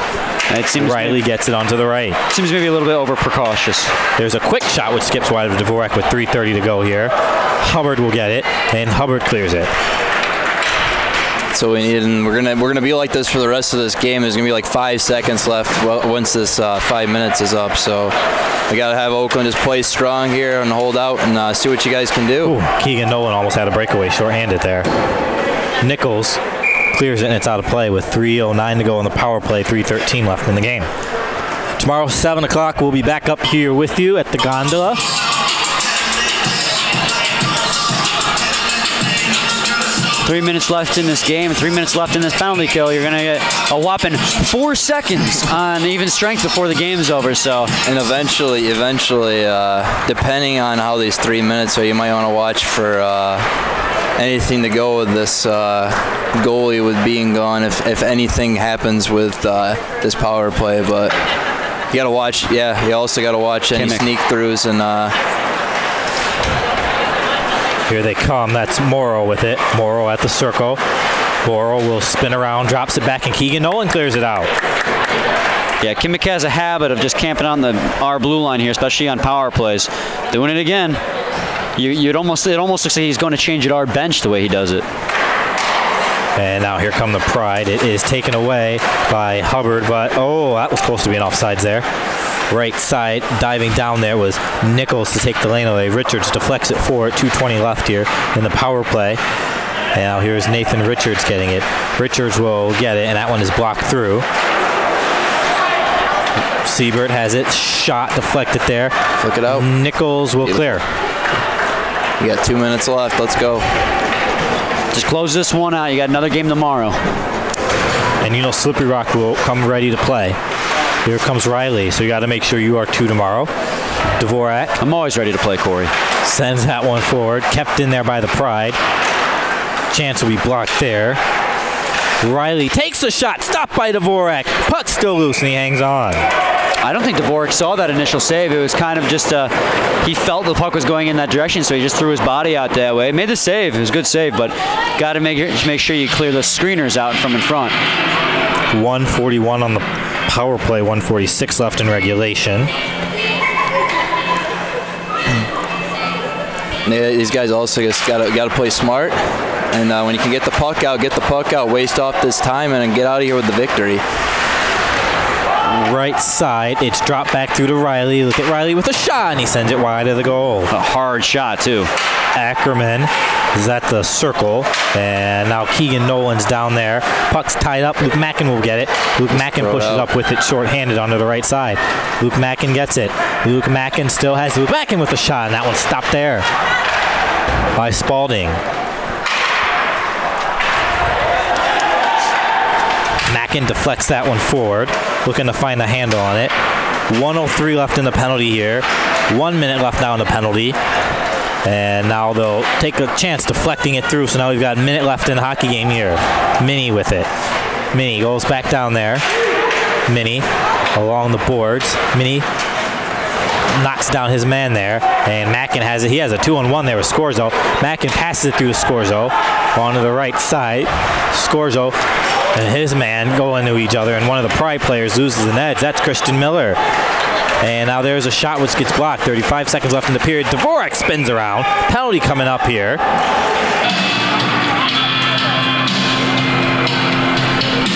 It seems Riley gets it onto the right. Seems maybe a little bit over precautious. There's a quick shot which skips wide of Dvorak with 3:30 to go here. Hubbard will get it, and Hubbard clears it. So we need, and we're gonna be like this for the rest of this game. There's gonna be like 5 seconds left once this 5 minutes is up. So we gotta have Oakland just play strong here and hold out and see what you guys can do. Ooh, Keegan Nolan almost had a breakaway, shorthanded there. Nichols clears it, and it's out of play with 3:09 to go on the power play, 3:13 left in the game. Tomorrow, 7 o'clock, we'll be back up here with you at the Gondola. Three minutes left in this game, 3 minutes left in this penalty kill. You're going to get a whopping 4 seconds on even strength before the game's over. So, and eventually, depending on how these 3 minutes are, you might want to watch for anything to go with this goalie with being gone if anything happens with this power play. But you got to watch, you also got to watch any sneak throughs and here they come. That's Morrow with it. Morrow at the circle. Morrow will spin around, drops it back, and Keegan Nolan clears it out. Yeah, Kimmick has a habit of just camping on our blue line here, especially on power plays. Doing it again. It almost looks like he's going to change at our bench the way he does it. And now here come the Pride. It is taken away by Hubbard, but that was close to being offsides there. Right side, diving down there was Nichols to take the lane away. Richards deflects it forward. 2:20 left here in the power play. And now here's Nathan Richards getting it. Richards will get it, and that one is blocked through. Siebert has it. Shot deflected there. Flick it out. Nichols will clear. You got 2 minutes left. Let's go. Just close this one out. You got another game tomorrow. And you know Slippery Rock will come ready to play. Here comes Riley, so you got to make sure you are too tomorrow. Dvorak. I'm always ready to play, Corey. Sends that one forward. Kept in there by the Pride. Chance will be blocked there. Riley takes the shot. Stopped by Dvorak. Puck still loose, and he hangs on. I don't think Dvorak saw that initial save. It was kind of just he felt the puck was going in that direction, so he just threw his body out that way. Made the save. It was a good save, but got to make sure you clear the screeners out from in front. 1:41 on the power play, 1:46 left in regulation. Yeah, these guys also just got to play smart, and when you can get the puck out, waste off this time, and get out of here with the victory. Right side, it's dropped back through to Riley. Look at Riley with a shot, and he sends it wide of the goal. A hard shot, too. Ackerman is at the circle, and now Keegan Nolan's down there. Puck's tied up. Luke Mackin will get it. Luke Mackin pushes up with it short-handed onto the right side. Luke Mackin gets it. Luke Mackin still has Luke Mackin with a shot, and that one stopped there by Spalding. Mackin deflects that one forward, looking to find the handle on it. 1:03 left in the penalty here. 1 minute left now in the penalty. And now they'll take a chance deflecting it through. So now we've got a minute left in the hockey game here. Minnie with it. Minnie goes back down there. Minnie along the boards. Minnie knocks down his man there, and Mackin has it. He has a 2-on-1 there with Scorzo. Mackin passes it through to Scorzo onto the right side. Scorzo and his man go into each other, and one of the Pride players loses an edge. That's Christian Miller. And now there's a shot which gets blocked. 35 seconds left in the period. Dvorak spins around. Penalty coming up here.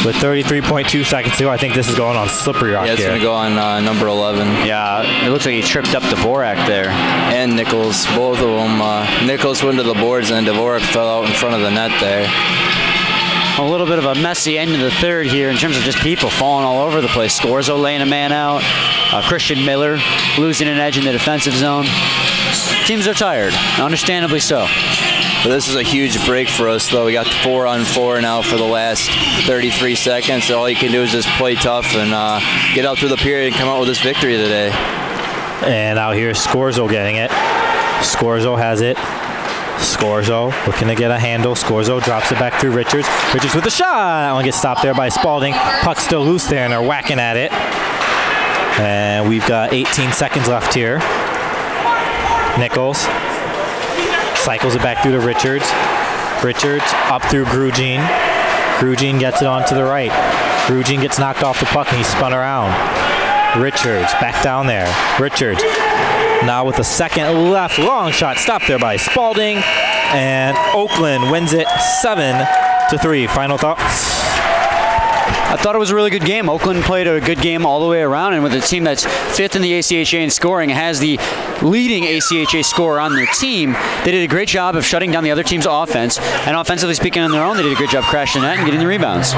With 33.2 seconds to go, I think this is going on slippery rock here. Yeah, it's going to go on number 11. Yeah, it looks like he tripped up Dvorak there. And Nichols, both of them. Nichols went to the boards, and Dvorak fell out in front of the net there. A little bit of a messy end of the third here in terms of just people falling all over the place. Scorzo laying a man out. Christian Miller losing an edge in the defensive zone. Teams are tired, understandably so. But this is a huge break for us, though. We got 4-on-4 now for the last 33 seconds. So all you can do is just play tough and get out through the period and come out with this victory today. And out here, Scorzo getting it. Scorzo has it. Scorzo looking to get a handle. Scorzo drops it back through Richards. Richards with the shot. That one gets stopped there by Spalding. Puck's still loose there, and they're whacking at it. And we've got 18 seconds left here. Nichols cycles it back through to Richards. Richards up through Grugin. Grugin gets it on to the right. Grugin gets knocked off the puck, and he's spun around. Richards back down there. Richards now with a second left. Long shot stopped there by Spalding. And Oakland wins it 7-3. Final thoughts? I thought it was a really good game. Oakland played a good game all the way around, and with a team that's 5th in the ACHA in scoring, has the leading ACHA scorer on their team, they did a great job of shutting down the other team's offense, and offensively speaking on their own, they did a great job crashing the net and getting the rebounds.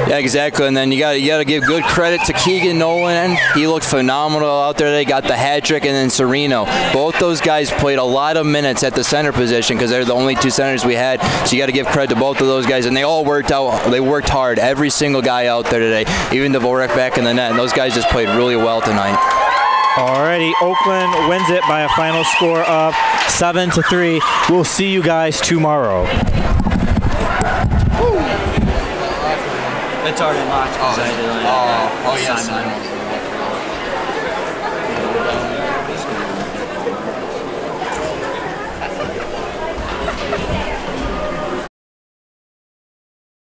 Yeah, exactly. And then you got to give good credit to Keegan Nolan. He looked phenomenal out there. They got the hat trick, and then Sereno. Both those guys played a lot of minutes at the center position because they're the only two centers we had. So you got to give credit to both of those guys, and they all worked out. They worked hard. Every single guy out there today, even Dvorak back in the net. And those guys just played really well tonight. Alrighty, Oakland wins it by a final score of 7-3. We'll see you guys tomorrow. It's already locked. Oh, yes.